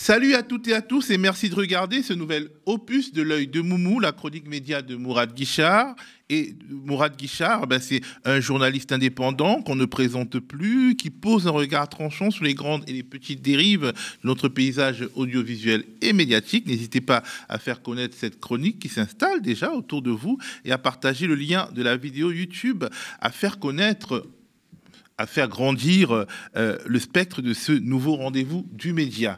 Salut à toutes et à tous et merci de regarder ce nouvel opus de l'œil de Moumou, la chronique média de Mourad Guichard. Et Mourad Guichard, c'est un journaliste indépendant qu'on ne présente plus, qui pose un regard tranchant sur les grandes et les petites dérives de notre paysage audiovisuel et médiatique. N'hésitez pas à faire connaître cette chronique qui s'installe déjà autour de vous et à partager le lien de la vidéo YouTube, à faire connaître, à faire grandir le spectre de ce nouveau rendez-vous du média.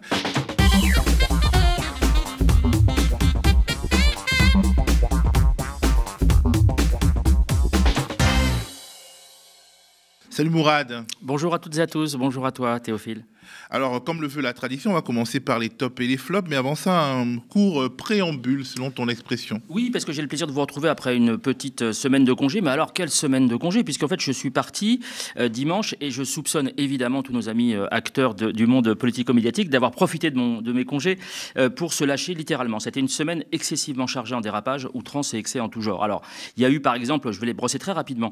Salut Mourad. Bonjour à toutes et à tous, bonjour à toi Théophile. Alors, comme le veut la tradition, on va commencer par les tops et les flops, mais avant ça, un court préambule selon ton expression. Oui, parce que j'ai le plaisir de vous retrouver après une petite semaine de congé, mais alors quelle semaine de congé, puisqu'en fait je suis parti dimanche et je soupçonne évidemment tous nos amis acteurs du monde politico-médiatique d'avoir profité de mes congés pour se lâcher littéralement. C'était une semaine excessivement chargée en dérapage, outrance et excès en tout genre. Alors, il y a eu par exemple, je vais les brosser très rapidement,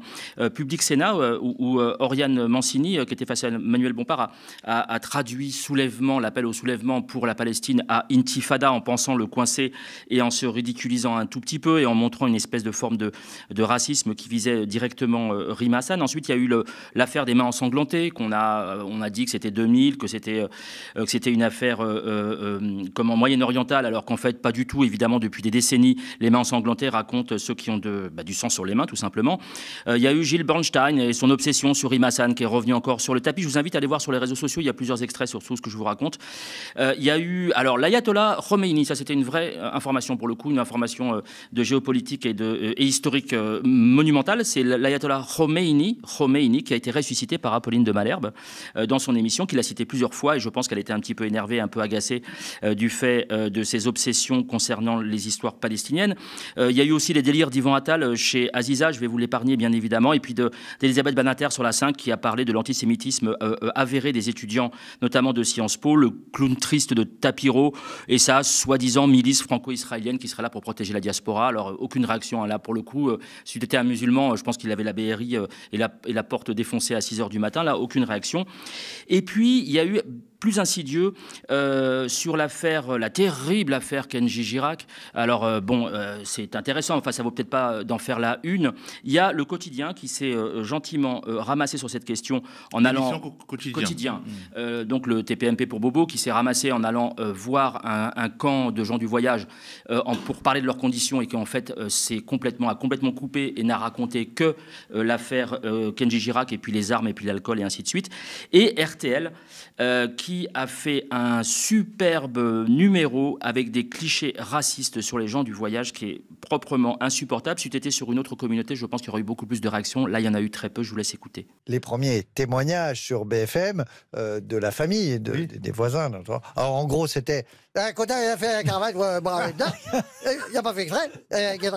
Public Sénat, où Oriane Mancini, qui était face à Manuel Bompard, a traduit soulèvement, l'appel au soulèvement pour la Palestine à intifada en pensant le coincer et en se ridiculisant un tout petit peu et en montrant une espèce de forme de racisme qui visait directement Rima Hassan. Ensuite, il y a eu l'affaire des mains ensanglantées, on a dit que c'était 2000, que c'était une affaire comme en Moyen-Orientale, alors qu'en fait, pas du tout. Évidemment, depuis des décennies, les mains ensanglantées racontent ceux qui ont du sang sur les mains, tout simplement. Il y a eu Gilles Bernstein et son obsession sur Rima Hassan qui est revenu encore sur le tapis. Je vous invite à aller voir sur les réseaux sociaux, il y a plusieurs extraits sur tout ce que je vous raconte. Il y a eu, alors, l'ayatollah Khomeini, ça c'était une vraie information pour le coup, une information de géopolitique et historique monumentale. C'est l'ayatollah Khomeini qui a été ressuscité par Apolline de Malherbe dans son émission, qu'il a cité plusieurs fois, et je pense qu'elle était un petit peu énervée, un peu agacée du fait de ses obsessions concernant les histoires palestiniennes. Il y a eu aussi les délires d'Yvan Attal chez Aziza, je vais vous l'épargner bien évidemment, et puis d'Elisabeth Badinter sur la 5 qui a parlé de l'antisémitisme avéré des étudiants, notamment de Sciences Po, le clown triste de Tapiro et sa soi-disant milice franco-israélienne qui serait là pour protéger la diaspora. Alors, aucune réaction là pour le coup. S'il était un musulman, je pense qu'il avait la BRI et la porte défoncée à 6h du matin. Là, aucune réaction. Et puis, il y a eu plus insidieux sur la terrible affaire Kenji Girac. Alors, c'est intéressant, enfin, ça vaut peut-être pas d'en faire la une. Il y a le Quotidien qui s'est gentiment ramassé sur cette question en allant... Quotidien. Donc, le TPMP pour Bobo, qui s'est ramassé en allant voir un camp de gens du voyage pour parler de leurs conditions et qui, en fait, a complètement coupé et n'a raconté que l'affaire Kenji Girac et puis les armes et puis l'alcool et ainsi de suite. Et RTL, qui a fait un superbe numéro avec des clichés racistes sur les gens du voyage qui est proprement insupportable. Si tu étais sur une autre communauté, je pense qu'il y aurait eu beaucoup plus de réactions. Là, il y en a eu très peu, je vous laisse écouter. Les premiers témoignages sur BFM de la famille, des voisins. Alors, en gros, c'était... Quand il a fait la caravane, il n'a pas fait exprès. Il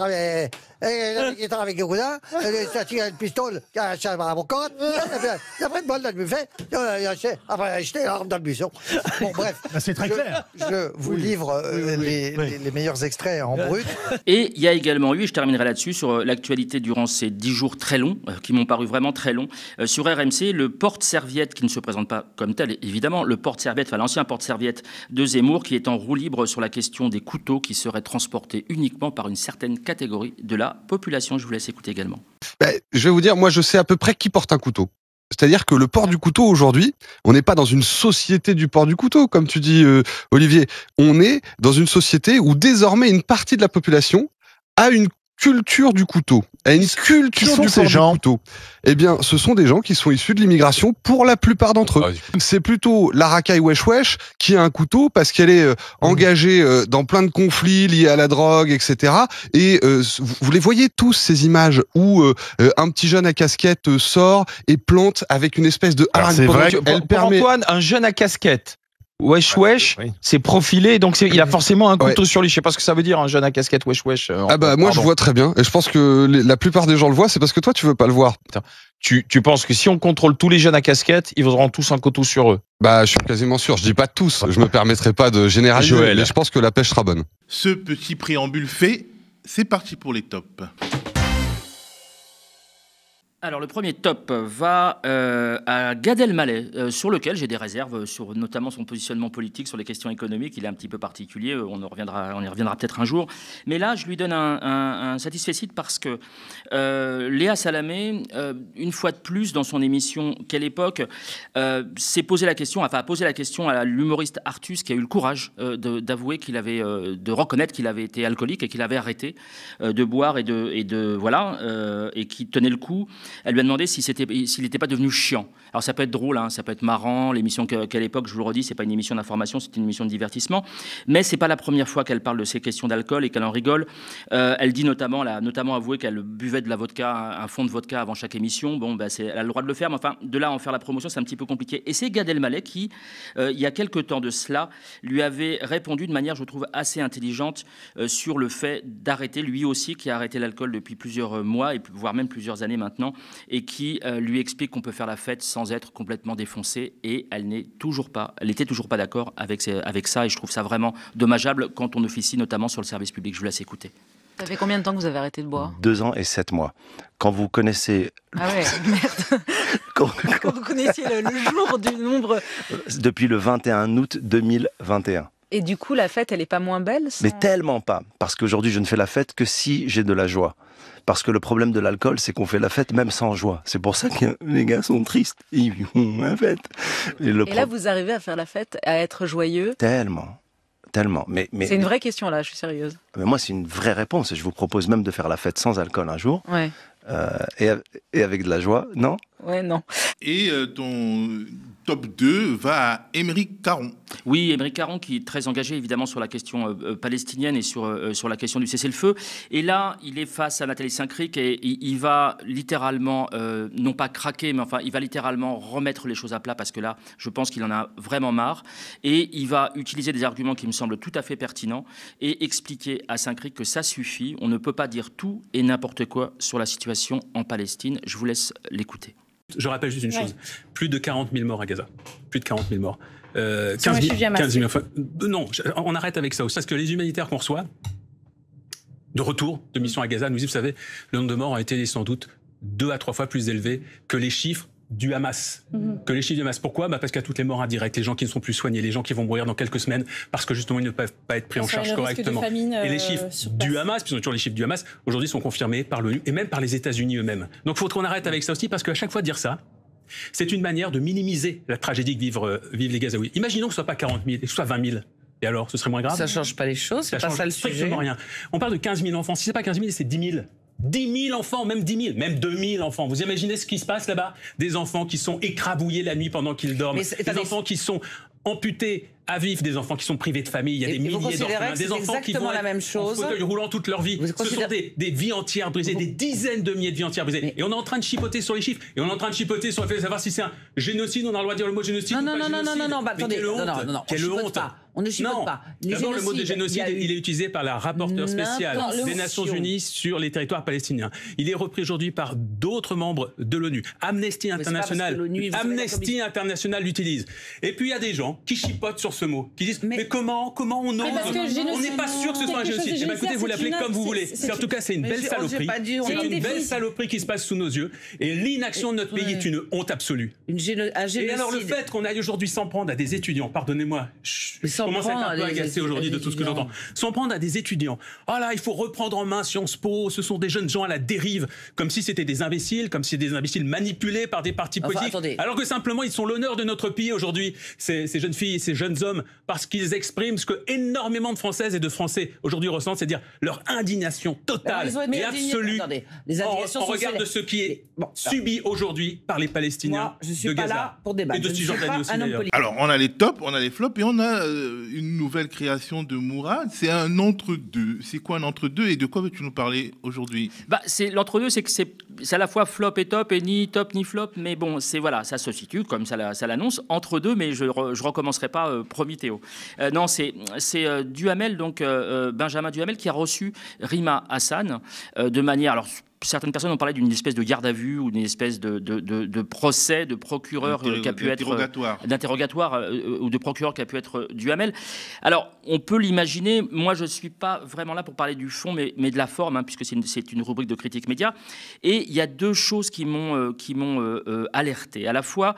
travaille avec le cousin, il a tiré une pistole, il a acheté à mon compte, il a pris une balle dans le buffet, il a acheté l'arme dans le buisson. Bon, bref. C'est très clair. Je vous livre les meilleurs extraits en brut. Et il y a également eu, et je terminerai là-dessus, sur l'actualité durant ces 10 jours très longs, qui m'ont paru vraiment très longs, sur RMC, le porte-serviette, qui ne se présente pas comme tel, évidemment, le porte-serviette, enfin l'ancien porte-serviette de Zemmour, qui est en roue libre sur la question des couteaux qui seraient transportés uniquement par une certaine catégorie de la population. Je vous laisse écouter également. Je vais vous dire, moi je sais à peu près qui porte un couteau. C'est-à-dire que le port du couteau aujourd'hui, on n'est pas dans une société du port du couteau, comme tu dis Olivier. On est dans une société où désormais une partie de la population a une culture du couteau, à une culture du port du couteau. Eh bien, ce sont des gens qui sont issus de l'immigration pour la plupart d'entre eux. C'est plutôt la racaille wesh wesh qui a un couteau parce qu'elle est engagée dans plein de conflits liés à la drogue, etc. Et vous les voyez tous, ces images où un petit jeune à casquette sort et plante avec une espèce de hargne. C'est vrai que pour Antoine, un jeune à casquette, wesh wesh, c'est profilé, donc il a forcément un couteau sur lui. Je sais pas ce que ça veut dire, un jeune à casquette wesh wesh. Moi je vois très bien, et je pense que la plupart des gens le voient, c'est parce que toi tu veux pas le voir. Tu penses que si on contrôle tous les jeunes à casquette, ils auront tous un couteau sur eux? Je suis quasiment sûr, je dis pas tous, je me permettrai pas de généraliser, mais je pense que la pêche sera bonne. Ce petit préambule fait, c'est parti pour les tops. Alors le premier top va à Gad Elmaleh, sur lequel j'ai des réserves, sur notamment son positionnement politique sur les questions économiques. Il est un petit peu particulier, on y reviendra peut-être un jour. Mais là, je lui donne un satisfecit parce que Léa Salamé, une fois de plus dans son émission Quelle époque, s'est posé la question, enfin a posé la question à l'humoriste Artus qui a eu le courage d'avouer de reconnaître qu'il avait été alcoolique et qu'il avait arrêté de boire et qui tenait le coup. Elle lui a demandé s'il n'était pas devenu chiant. Alors ça peut être drôle, hein, ça peut être marrant. L'émission Quelle époque, je vous le redis, c'est pas une émission d'information, c'est une émission de divertissement. Mais c'est pas la première fois qu'elle parle de ces questions d'alcool et qu'elle en rigole. Elle dit notamment avoué qu'elle buvait de la vodka, un fond de vodka avant chaque émission. Bon, elle a le droit de le faire, mais enfin, de là à en faire la promotion, c'est un petit peu compliqué. Et c'est Gad Elmaleh qui, il y a quelques temps de cela, lui avait répondu de manière, je trouve, assez intelligente sur le fait d'arrêter, lui aussi, qui a arrêté l'alcool depuis plusieurs mois, et voire même plusieurs années maintenant, et qui lui explique qu'on peut faire la fête sans être complètement défoncé, et elle n'était toujours pas d'accord avec ça, et je trouve ça vraiment dommageable quand on officie notamment sur le service public. Je vous laisse écouter. Ça fait combien de temps que vous avez arrêté de boire ? 2 ans et 7 mois. Quand vous connaissez... Ah ouais, merde. Quand vous connaissiez le jour du nombre... Depuis le 21 août 2021. Et du coup, la fête, elle n'est pas moins belle sans... Mais tellement pas. Parce qu'aujourd'hui, je ne fais la fête que si j'ai de la joie. Parce que le problème de l'alcool, c'est qu'on fait la fête même sans joie. C'est pour ça que les gars sont tristes. Ils font la fête. Et là, vous arrivez à faire la fête, à être joyeux ? Tellement. Mais c'est une vraie question, là, je suis sérieuse. Mais moi, c'est une vraie réponse. Je vous propose même de faire la fête sans alcool un jour. Ouais. Et avec de la joie, non ? Ouais, non. Et ton top 2 va à Émeric Caron. Oui, Émeric Caron qui est très engagé évidemment sur la question palestinienne et sur la question du cessez-le-feu. Et là, il est face à Nathalie Saint-Cric et il va littéralement, non pas craquer, mais enfin, il va littéralement remettre les choses à plat parce que là, je pense qu'il en a vraiment marre. Et il va utiliser des arguments qui me semblent tout à fait pertinents et expliquer à Saint-Cric que ça suffit. On ne peut pas dire tout et n'importe quoi sur la situation en Palestine. Je vous laisse l'écouter. Je rappelle juste une chose. Plus de 40 000 morts à Gaza. Plus de 40 000 morts. 15 000 enfin, non, on arrête avec ça aussi. Parce que les humanitaires qu'on reçoit, de retour de mission à Gaza, nous disent, vous savez, le nombre de morts a été sans doute 2 à 3 fois plus élevé que les chiffres du Hamas. Pourquoi ? Parce qu'il y a toutes les morts indirectes, les gens qui ne sont plus soignés, les gens qui vont mourir dans quelques semaines parce que justement ils ne peuvent pas être pris en charge correctement. Et les chiffres du Hamas, puisqu'on a toujours les chiffres du Hamas, aujourd'hui sont confirmés par l'ONU et même par les États-Unis eux-mêmes. Donc il faut qu'on arrête avec ça aussi parce qu'à chaque fois dire ça, c'est une manière de minimiser la tragédie que vivent les Gazaouis. Imaginons que ce ne soit pas 40 000 et que ce soit 20 000. Et alors, ce serait moins grave ? Ça ne change pas les choses, c'est pas ça le sujet. Rien. On parle de 15 000 enfants. Si ce n'est pas 15 000, c'est 10 000. 10 000 enfants, même 10 000, même 2 000 enfants. Vous imaginez ce qui se passe là-bas ? Des enfants qui sont écrabouillés la nuit pendant qu'ils dorment. Des enfants qui sont amputés à vif, des enfants qui sont privés de famille. Il y a des milliers d'orphelins. Des enfants qui vont la même chose. En fauteuil roulant toute leur vie. Ce sont des vies entières brisées, des dizaines de milliers de vies entières brisées. Et on est en train de chipoter sur les chiffres. Et on est en train de chipoter sur le fait de savoir si c'est un génocide. On a le droit de dire le mot génocide. Non, attendez. Non. Quelle honte. On ne chipote pas. D'abord, le mot de génocide, il est utilisé par la rapporteure spéciale des Nations Unies sur les territoires palestiniens. Il est repris aujourd'hui par d'autres membres de l'ONU. Amnesty International l'utilise. Et puis il y a des gens qui chipotent sur ce mot, qui disent mais comment on ose, on n'est pas sûr que ce soit un génocide. Eh bien, écoutez, vous l'appelez comme vous voulez. En tout cas, c'est une belle saloperie. C'est une belle saloperie qui se passe sous nos yeux. Et l'inaction de notre pays est une honte absolue. Et alors le fait qu'on aille aujourd'hui s'en prendre à des étudiants, pardonnez-moi, je commence à être un peu agacé aujourd'hui de tout ce que j'entends. S'en prendre à des étudiants. Oh là, il faut reprendre en main Sciences Po, ce sont des jeunes gens à la dérive, comme si c'était des imbéciles, comme si c'était des imbéciles manipulés par des partis politiques, alors que simplement ils sont l'honneur de notre pays aujourd'hui, ces jeunes filles et ces jeunes hommes, parce qu'ils expriment ce que énormément de Françaises et de Français aujourd'hui ressentent, c'est-à-dire leur indignation totale et absolue en regard de ce qui est subi aujourd'hui par les Palestiniens de Gaza et de Cisjordanie aussi d'ailleurs. Alors on a les tops, on a les flops et on a une nouvelle création de Mourad, c'est un entre-deux. C'est quoi un entre-deux et de quoi veux-tu nous parler aujourd'hui ? L'entre-deux, c'est que c'est à la fois flop et top et ni top ni flop, mais bon, ça se situe comme ça l'annonce entre deux, mais je recommencerai pas promis Théo. Non, c'est Duhamel, donc Benjamin Duhamel, qui a reçu Rima Hassan de manière, alors certaines personnes ont parlé d'une espèce de garde à vue ou d'une espèce de procès de procureur qui a pu être d'interrogatoire ou de procureur qui a pu être Duhamel. Alors on peut l'imaginer. Moi je suis pas vraiment là pour parler du fond mais de la forme, hein, puisque c'est une rubrique de critique média. Et il y a deux choses qui m'ont alerté. À la fois,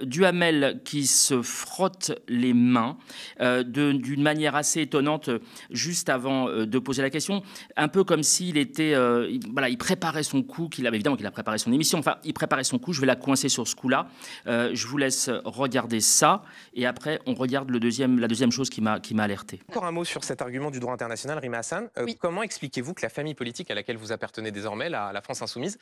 Duhamel qui se frotte les mains d'une manière assez étonnante juste avant de poser la question, un peu comme s'il était, il préparait son coup, évidemment qu'il a préparé son émission, enfin, il préparait son coup, je vais la coincer sur ce coup-là. Je vous laisse regarder ça, et après, on regarde la deuxième chose qui m'a alerté. Encore un mot sur cet argument du droit international, Rima Hassan. Oui. Comment expliquez-vous que la famille politique à laquelle vous appartenez désormais, la France Insoumise,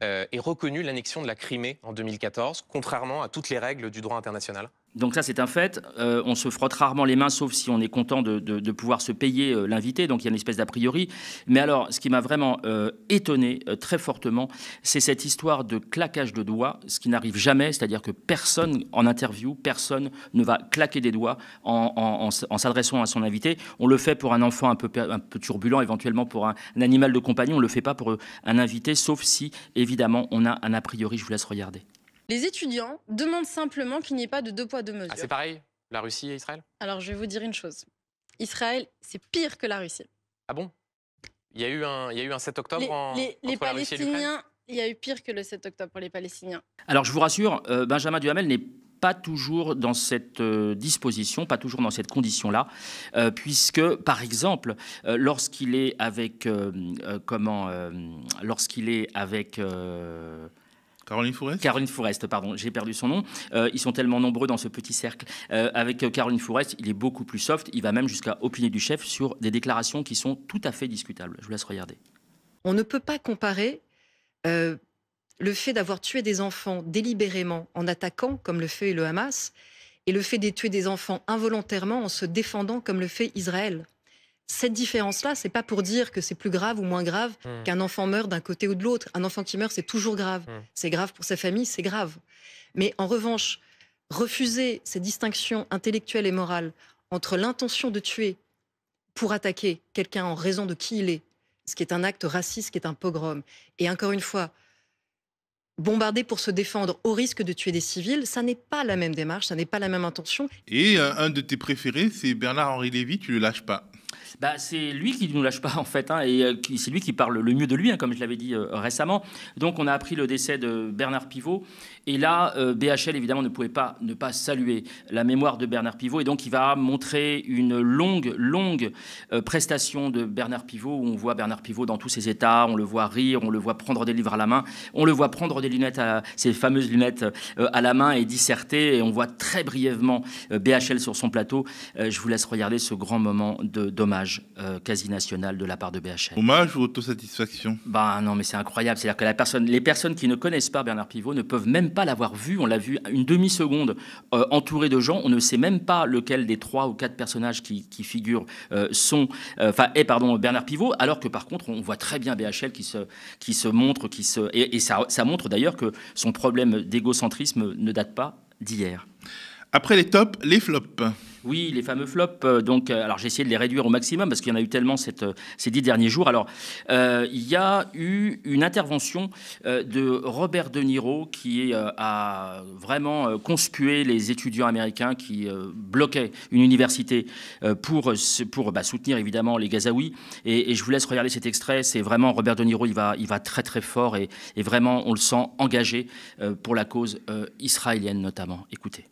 ait reconnu l'annexion de la Crimée en 2014, contrairement à toutes les règles du droit international? Donc ça, c'est un fait. On se frotte rarement les mains, sauf si on est content de pouvoir se payer l'invité. Donc il y a une espèce d'a priori. Mais alors, ce qui m'a vraiment étonné très fortement, c'est cette histoire de claquage de doigts, ce qui n'arrive jamais. C'est-à-dire que personne, en interview, personne ne va claquer des doigts en s'adressant à son invité. On le fait pour un enfant un peu turbulent, éventuellement pour un animal de compagnie. On ne le fait pas pour un invité, sauf si, évidemment, on a un a priori. Je vous laisse regarder. Les étudiants demandent simplement qu'il n'y ait pas de 2 poids 2 mesures. Ah, c'est pareil, la Russie et Israël? Alors, je vais vous dire une chose. Israël, c'est pire que la Russie. Ah bon? Il y a eu un 7 octobre les entre la Russie et l'Ukraine? Palestiniens, il y a eu pire que le 7 octobre pour les Palestiniens. Alors, je vous rassure, Benjamin Duhamel n'est pas toujours dans cette disposition, pas toujours dans cette condition-là, puisque, par exemple, lorsqu'il est avec... Caroline Fourest, pardon, j'ai perdu son nom. Ils sont tellement nombreux dans ce petit cercle. Avec Caroline Fourest, il est beaucoup plus soft. Il va même jusqu'à opiner du chef sur des déclarations qui sont tout à fait discutables. Je vous laisse regarder. On ne peut pas comparer le fait d'avoir tué des enfants délibérément en attaquant, comme le fait le Hamas, et le fait de tuer des enfants involontairement en se défendant, comme le fait Israël. Cette différence-là, c'est pas pour dire que c'est plus grave ou moins grave qu'un enfant meurt d'un côté ou de l'autre. Un enfant qui meurt, c'est toujours grave. C'est grave pour sa famille, c'est grave. Mais en revanche, refuser ces distinctions intellectuelles et morales entre l'intention de tuer pour attaquer quelqu'un en raison de qui il est, ce qui est un acte raciste, qui est un pogrom, et encore une fois, bombarder pour se défendre au risque de tuer des civils, ça n'est pas la même démarche, ça n'est pas la même intention. Et un de tes préférés, c'est Bernard-Henri Lévy, tu le lâches pas. C'est lui qui ne nous lâche pas, en fait, et c'est lui qui parle le mieux de lui, comme je l'avais dit récemment. Donc, on a appris le décès de Bernard Pivot. Et là, BHL, évidemment, ne pouvait pas ne pas saluer la mémoire de Bernard Pivot. Et donc, il va montrer une longue prestation de Bernard Pivot, où on voit Bernard Pivot dans tous ses états. On le voit rire, on le voit prendre des livres à la main. On le voit prendre des lunettes, ces fameuses lunettes à la main et disserter. Et on voit très brièvement BHL sur son plateau. Je vous laisse regarder ce grand moment d'hommage quasi national de la part de BHL. Hommage ou autosatisfaction? Non, mais c'est incroyable. C'est-à-dire que les personnes qui ne connaissent pas Bernard Pivot ne peuvent même pas l'avoir vu. On l'a vu une demi-seconde entouré de gens. On ne sait même pas lequel des 3 ou 4 personnages qui figurent est Bernard Pivot, alors que par contre, on voit très bien BHL qui se montre, et ça montre d'ailleurs que son problème d'égocentrisme ne date pas d'hier. Après les tops, les flops. Oui, les fameux flops. Alors j'ai essayé de les réduire au maximum parce qu'il y en a eu tellement ces 10 derniers jours. Alors, il y a eu une intervention de Robert De Niro qui a vraiment conspué les étudiants américains qui bloquaient une université pour soutenir évidemment les Gazaouis. Et je vous laisse regarder cet extrait. C'est vraiment Robert De Niro. Il va très très fort et vraiment on le sent engagé pour la cause israélienne notamment. Écoutez.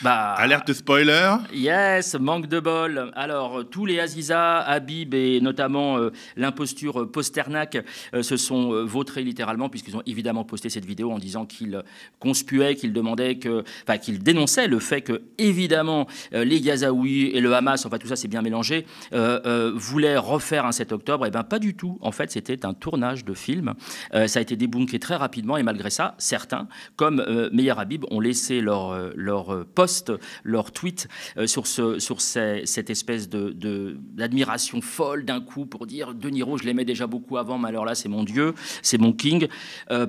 Alerte spoiler. Yes, manque de bol. Alors, tous les Aziza, Habib et notamment l'imposture Posternak se sont vautrés littéralement, puisqu'ils ont évidemment posté cette vidéo en disant qu'ils conspuaient, qu'ils dénonçaient le fait que, évidemment, les Gazaouis et le Hamas, enfin tout ça c'est bien mélangé, voulaient refaire un 7 octobre. Eh bien, pas du tout. En fait, c'était un tournage de film. Ça a été débunké très rapidement et malgré ça, certains, comme Meyer Habib, ont laissé leur poste postent leurs tweets sur cette espèce d'admiration folle d'un coup pour dire De Niro, je l'aimais déjà beaucoup avant, mais alors là, c'est mon dieu, c'est mon king.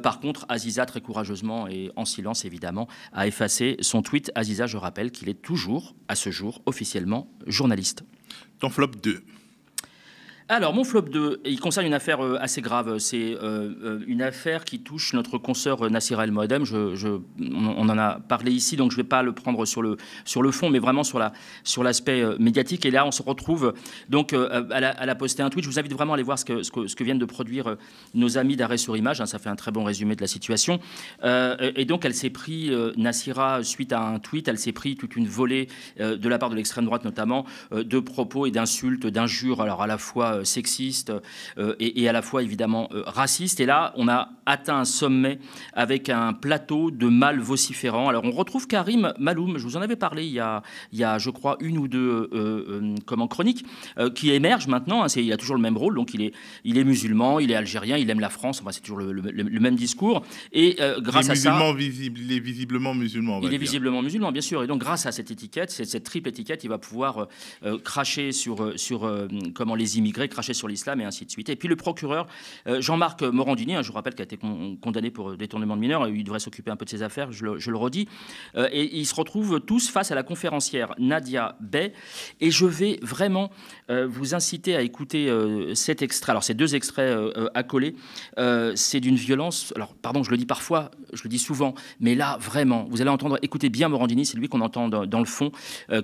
Par contre, Aziza, très courageusement et en silence évidemment, a effacé son tweet. Aziza, je rappelle qu'il est toujours, à ce jour, officiellement journaliste. Ton flop 2. Alors, mon flop 2, il concerne une affaire assez grave. C'est une affaire qui touche notre consoeur Nassira El Moadem. On en a parlé ici, donc je ne vais pas le prendre sur le fond, mais vraiment sur l'aspect médiatique. Et là, on se retrouve. Donc, elle a posté un tweet. Je vous invite vraiment à aller voir ce que viennent de produire nos amis d'Arrêt sur Image. Hein, ça fait un très bon résumé de la situation. Et donc, elle s'est pris, Nassira, suite à un tweet, elle s'est pris toute une volée de la part de l'extrême droite, notamment, de propos et d'insultes, d'injures, alors à la fois sexiste et à la fois évidemment raciste. Et là, on a atteint un sommet avec un plateau de mâles vociférants. Alors, on retrouve Karim Maloum, je vous en avais parlé il y a je crois, une ou deux chroniques, qui émerge maintenant. Hein, il a toujours le même rôle, donc il est musulman, il est algérien, il aime la France, enfin, c'est toujours le même discours. Et grâce à ça... Il est visiblement musulman. Il est visiblement musulman, bien sûr. Et donc, grâce à cette étiquette, cette triple étiquette, il va pouvoir cracher sur les immigrés, cracher sur l'islam et ainsi de suite. Et puis le procureur Jean-Marc Morandini, je vous rappelle, qui a été condamné pour détournement de mineurs, il devrait s'occuper un peu de ses affaires, je le redis, et ils se retrouvent tous face à la conférencière Nadia Bey. Et je vais vraiment vous inciter à écouter cet extrait. Alors, ces deux extraits à coller, c'est d'une violence, alors pardon, je le dis parfois, je le dis souvent, mais là, vraiment, vous allez entendre, écoutez bien Morandini, c'est lui qu'on entend dans le fond,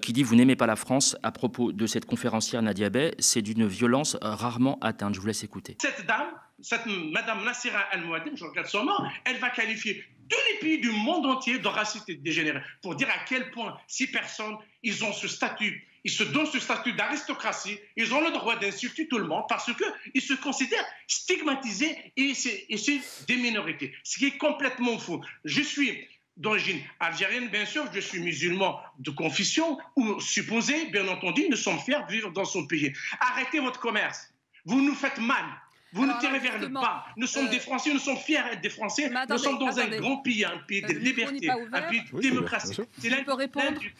qui dit « Vous n'aimez pas la France » à propos de cette conférencière Nadia Bey. C'est d'une violence rarement atteinte. Je vous laisse écouter. Cette dame, cette Madame Nassira El Moadem, je regarde son nom, elle va qualifier tous les pays du monde entier de racistes et dégénérés pour dire à quel point ces personnes, ils ont ce statut, ils se donnent ce statut d'aristocratie, ils ont le droit d'insulter tout le monde parce qu'ils se considèrent stigmatisés et c'est des minorités. Ce qui est complètement faux. Je suis d'origine algérienne, bien sûr, je suis musulman de confession, ou supposé, bien entendu, nous sommes fiers de vivre dans son pays. Arrêtez votre commerce. Vous nous faites mal. Vous nous tirez vers le bas. Nous sommes des Français, nous sommes fiers d'être des Français. Nous sommes dans un grand pays, un pays de liberté, un pays de démocratie. C'est l'un des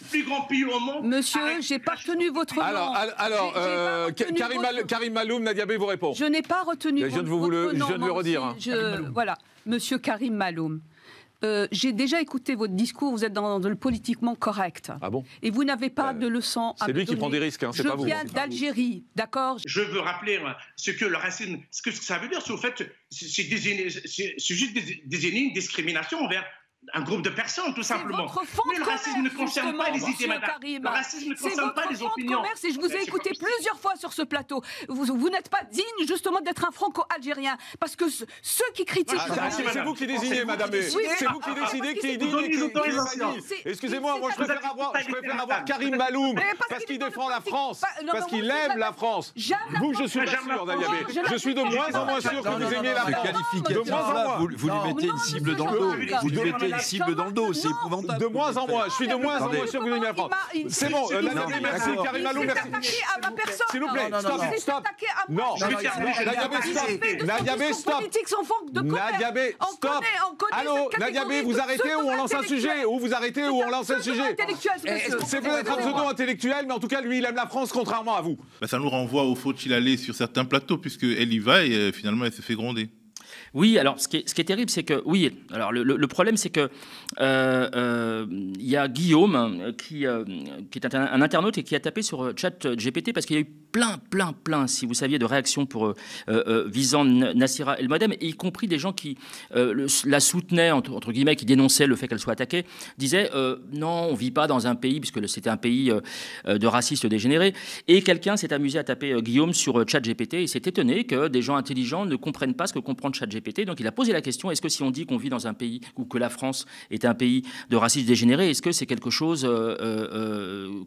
plus grands pays au monde. Monsieur, je n'ai pas retenu votre nom. Alors Karim Maloum, Nadia Bey vous répond. Je n'ai pas retenu votre nom. Je viens de le redire. Hein. Voilà, Monsieur Karim Maloum. J'ai déjà écouté votre discours, vous êtes dans le politiquement correct. Ah bon? Et vous n'avez pas de leçons à me donner. C'est lui qui prend des risques, hein, c'est pas vous. Je viens d'Algérie, d'accord? Je veux rappeler ce que le racisme, ce que ça veut dire, c'est au fait, c'est juste désigner une discrimination envers un groupe de personnes, tout simplement. Mais le racisme ne concerne pas les idées, madame. Le racisme ne concerne pas les opinions. Et je vous ai écouté plusieurs fois sur ce plateau. Vous n'êtes pas digne, justement, d'être un franco-algérien. Parce que ceux qui critiquent... C'est vous qui désignez, madame. C'est vous qui décidez qui est digne et qui est pas. Excusez-moi, moi, je préfère avoir Karim Maloum, parce qu'il défend la France, parce qu'il aime la France. Vous, je suis pas sûr, Nadia Bey. Je suis de moins en moins sûr que vous aimiez la France. Vous lui mettez une cible dans le dos. Vous lui mettez une cible dans le dos, c'est épouvantable. De moins en moins, je suis de moins en moins sûr que vous aimez la France. C'est bon, Nadia Bey, merci, Karim Maloum, merci. S'il vous plaît, stop. Non, Nadia Bey, stop. Nadia Bey, stop. Allô, Nadia Bey, vous arrêtez ou on lance un sujet? Ou vous arrêtez ou on lance un sujet? C'est peut-être un pseudo-intellectuel, mais en tout cas, lui, il aime la France, contrairement à vous. Ça nous renvoie au faut-il aller sur certains plateaux, puisqu'elle y va et finalement, elle se fait gronder. Oui, alors ce qui est terrible, c'est que oui. Alors le problème, c'est que il y a Guillaume qui est un internaute et qui a tapé sur ChatGPT parce qu'il y a eu plein, si vous saviez, de réactions pour visant Nassira El Moadem, y compris des gens qui la soutenaient entre guillemets, qui dénonçaient le fait qu'elle soit attaquée, disaient non, on vit pas dans un pays puisque c'était un pays de racistes dégénérés. Et quelqu'un s'est amusé à taper Guillaume sur ChatGPT et s'est étonné que des gens intelligents ne comprennent pas ce que comprend ChatGPT. Donc il a posé la question, est-ce que si on dit qu'on vit dans un pays ou que la France est un pays de racistes dégénérés, est-ce que c'est quelque chose,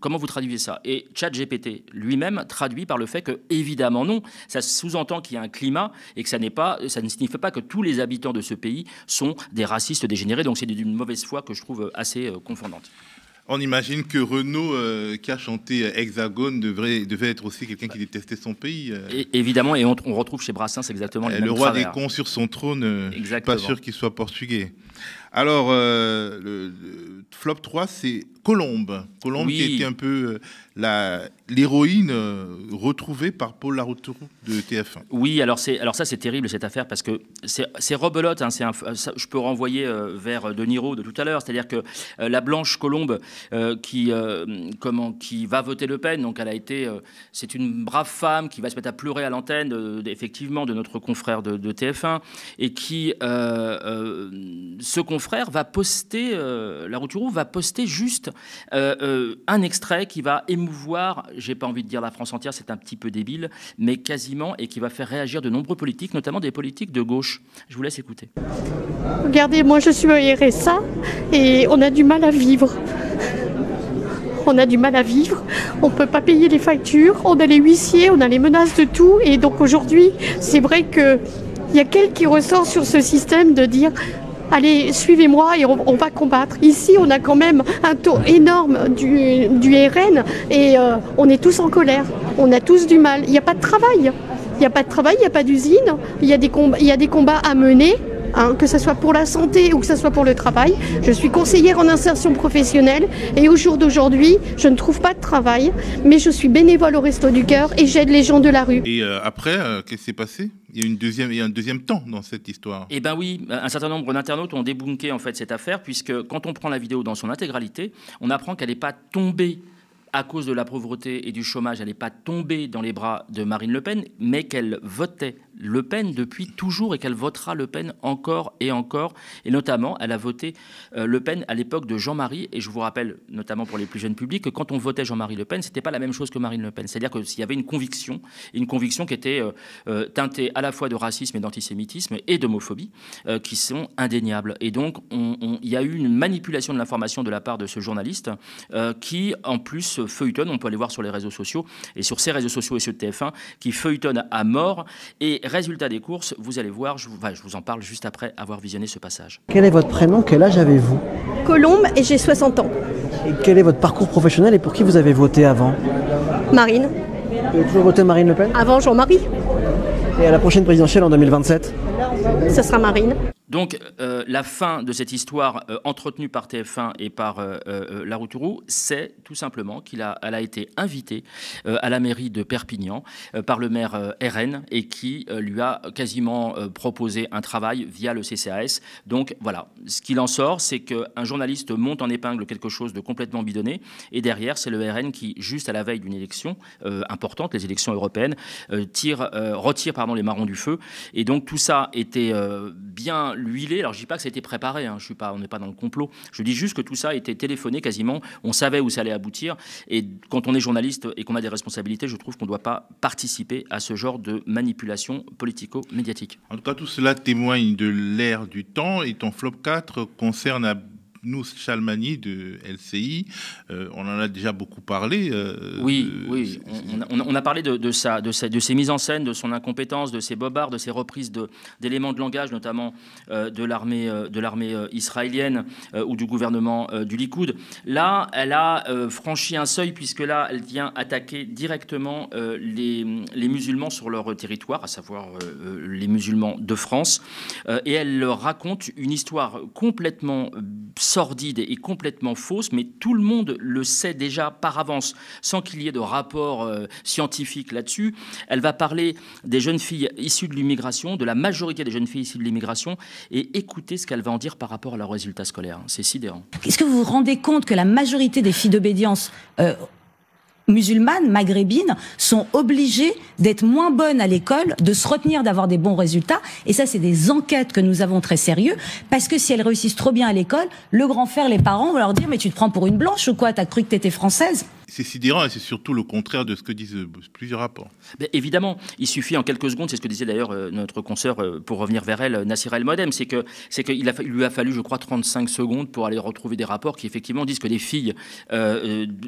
comment vous traduisez ça? Et ChatGPT lui-même traduit par le fait que, évidemment non, ça sous-entend qu'il y a un climat et que ça ne signifie pas que tous les habitants de ce pays sont des racistes dégénérés. Donc c'est d'une mauvaise foi que je trouve assez confondante. On imagine que Renaud, qui a chanté Hexagone, devait être aussi quelqu'un qui détestait son pays. Évidemment, et on retrouve chez Brassens exactement les mêmes roi travers. des cons sur son trône, pas sûr qu'il soit portugais. Alors, le flop 3, c'est Colombe. Colombe qui était un peu l'héroïne retrouvée par Paul Larouturou de TF1. Oui, alors ça c'est terrible cette affaire parce que c'est rebelote. Hein, je peux renvoyer vers De Niro de tout à l'heure, c'est-à-dire que la Blanche Colombe qui va voter Le Pen, donc elle a été, c'est une brave femme qui va se mettre à pleurer à l'antenne effectivement de notre confrère de TF1 et qui ce confrère va poster, Larouturou va poster juste un extrait qui va émouvoir, j'ai pas envie de dire la France entière, c'est un petit peu débile, mais quasiment, et qui va faire réagir de nombreux politiques, notamment des politiques de gauche. Je vous laisse écouter. Regardez, moi je suis au RSA et on a du mal à vivre. On a du mal à vivre, on ne peut pas payer les factures, on a les huissiers, on a les menaces de tout. Et donc aujourd'hui, c'est vrai qu'il y a quelqu'un qui ressort sur ce système de dire « Allez, suivez-moi et on va combattre ». Ici, on a quand même un taux énorme du RN et on est tous en colère. On a tous du mal. Il n'y a pas de travail. Il n'y a pas de travail, il n'y a pas d'usine. Il y a des combats à mener. Hein, que ce soit pour la santé ou que ce soit pour le travail. Je suis conseillère en insertion professionnelle et au jour d'aujourd'hui, je ne trouve pas de travail, mais je suis bénévole au Resto du Cœur et j'aide les gens de la rue. Et après, qu'est-ce qui s'est passé ? Il y a un deuxième temps dans cette histoire. Eh bien oui, un certain nombre d'internautes ont débunké en fait cette affaire, puisque quand on prend la vidéo dans son intégralité, on apprend qu'elle n'est pas tombée à cause de la pauvreté et du chômage, elle n'est pas tombée dans les bras de Marine Le Pen, mais qu'elle votait Le Pen depuis toujours et qu'elle votera Le Pen encore et encore. Et notamment, elle a voté Le Pen à l'époque de Jean-Marie. Et je vous rappelle, notamment pour les plus jeunes publics, que quand on votait Jean-Marie Le Pen, ce n'était pas la même chose que Marine Le Pen. C'est-à-dire qu'il y avait une conviction qui était teintée à la fois de racisme et d'antisémitisme et d'homophobie, qui sont indéniables. Et donc, il y a eu une manipulation de l'information de la part de ce journaliste qui, en plus, feuilletonne, on peut aller voir sur les réseaux sociaux, et sur ces réseaux sociaux et ceux de TF1, qui feuilletonne à mort. Et résultat des courses, vous allez voir, je vous en parle juste après avoir visionné ce passage. Quel est votre prénom? Quel âge avez-vous? Colombe et j'ai 60 ans. Et quel est votre parcours professionnel et pour qui vous avez voté avant? Marine. Vous avez toujours voté Marine Le Pen? Avant Jean-Marie. Et à la prochaine présidentielle en 2027? Ça sera Marine. Donc, la fin de cette histoire entretenue par TF1 et par Larouturou, c'est tout simplement qu'elle a été invitée à la mairie de Perpignan par le maire RN et qui lui a quasiment proposé un travail via le CCAS. Donc, voilà, ce qu'il en sort, c'est qu'un journaliste monte en épingle quelque chose de complètement bidonné et derrière, c'est le RN qui, juste à la veille d'une élection importante, les élections européennes, retire les marrons du feu. Et donc, tout ça était bien l'huilé. Alors je dis pas que ça a été préparé, hein. On n'est pas dans le complot. Je dis juste que tout ça a été téléphoné quasiment. On savait où ça allait aboutir. Et quand on est journaliste et qu'on a des responsabilités, je trouve qu'on ne doit pas participer à ce genre de manipulation politico-médiatique. En tout cas, tout cela témoigne de l'ère du temps. Et ton flop 4 concerne Nous Chalmani de LCI, on en a déjà beaucoup parlé. Oui. On a parlé de ses mises en scène, de son incompétence, de ses bobards, de ses reprises d'éléments de langage, notamment de l'armée israélienne ou du gouvernement du Likoud. Là, elle a franchi un seuil, puisque là, elle vient attaquer directement les musulmans sur leur territoire, à savoir les musulmans de France, et elle leur raconte une histoire complètement sordide et complètement fausse, mais tout le monde le sait déjà par avance, sans qu'il y ait de rapport scientifique là-dessus. Elle va parler des jeunes filles issues de l'immigration, de la majorité des jeunes filles issues de l'immigration, et écoutez ce qu'elle va en dire par rapport à leurs résultats scolaires. C'est sidérant. Est-ce que vous vous rendez compte que la majorité des filles d'obédience musulmanes, maghrébines, sont obligées d'être moins bonnes à l'école, de se retenir d'avoir des bons résultats. Et ça, c'est des enquêtes que nous avons très sérieux, parce que si elles réussissent trop bien à l'école, le grand frère, les parents vont leur dire « Mais tu te prends pour une blanche ou quoi? T'as cru que t'étais française ?» C'est sidérant et c'est surtout le contraire de ce que disent plusieurs rapports. Mais évidemment, il suffit en quelques secondes, c'est ce que disait d'ailleurs notre consoeur, pour revenir vers elle, Nassira El Moadem, c'est qu'il lui a fallu, je crois, 35 secondes pour aller retrouver des rapports qui effectivement disent que les filles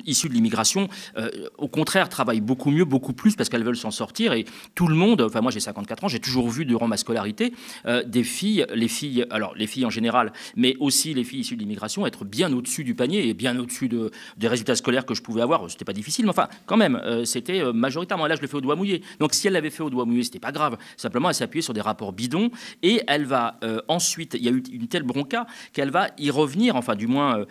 issues de l'immigration, au contraire, travaillent beaucoup mieux, beaucoup plus, parce qu'elles veulent s'en sortir. Et tout le monde, enfin moi j'ai 54 ans, j'ai toujours vu durant ma scolarité les filles en général, mais aussi les filles issues de l'immigration, être bien au-dessus du panier et bien au-dessus des résultats scolaires que je pouvais avoir. avoir, c'était pas difficile, mais enfin, quand même, c'était majoritairement. Là, je le fais au doigt mouillé. Donc, si elle l'avait fait au doigt mouillé, c'était pas grave. Simplement, elle s'est appuyée sur des rapports bidons et elle va ensuite, il y a eu une telle bronca qu'elle va y revenir, enfin, du moins,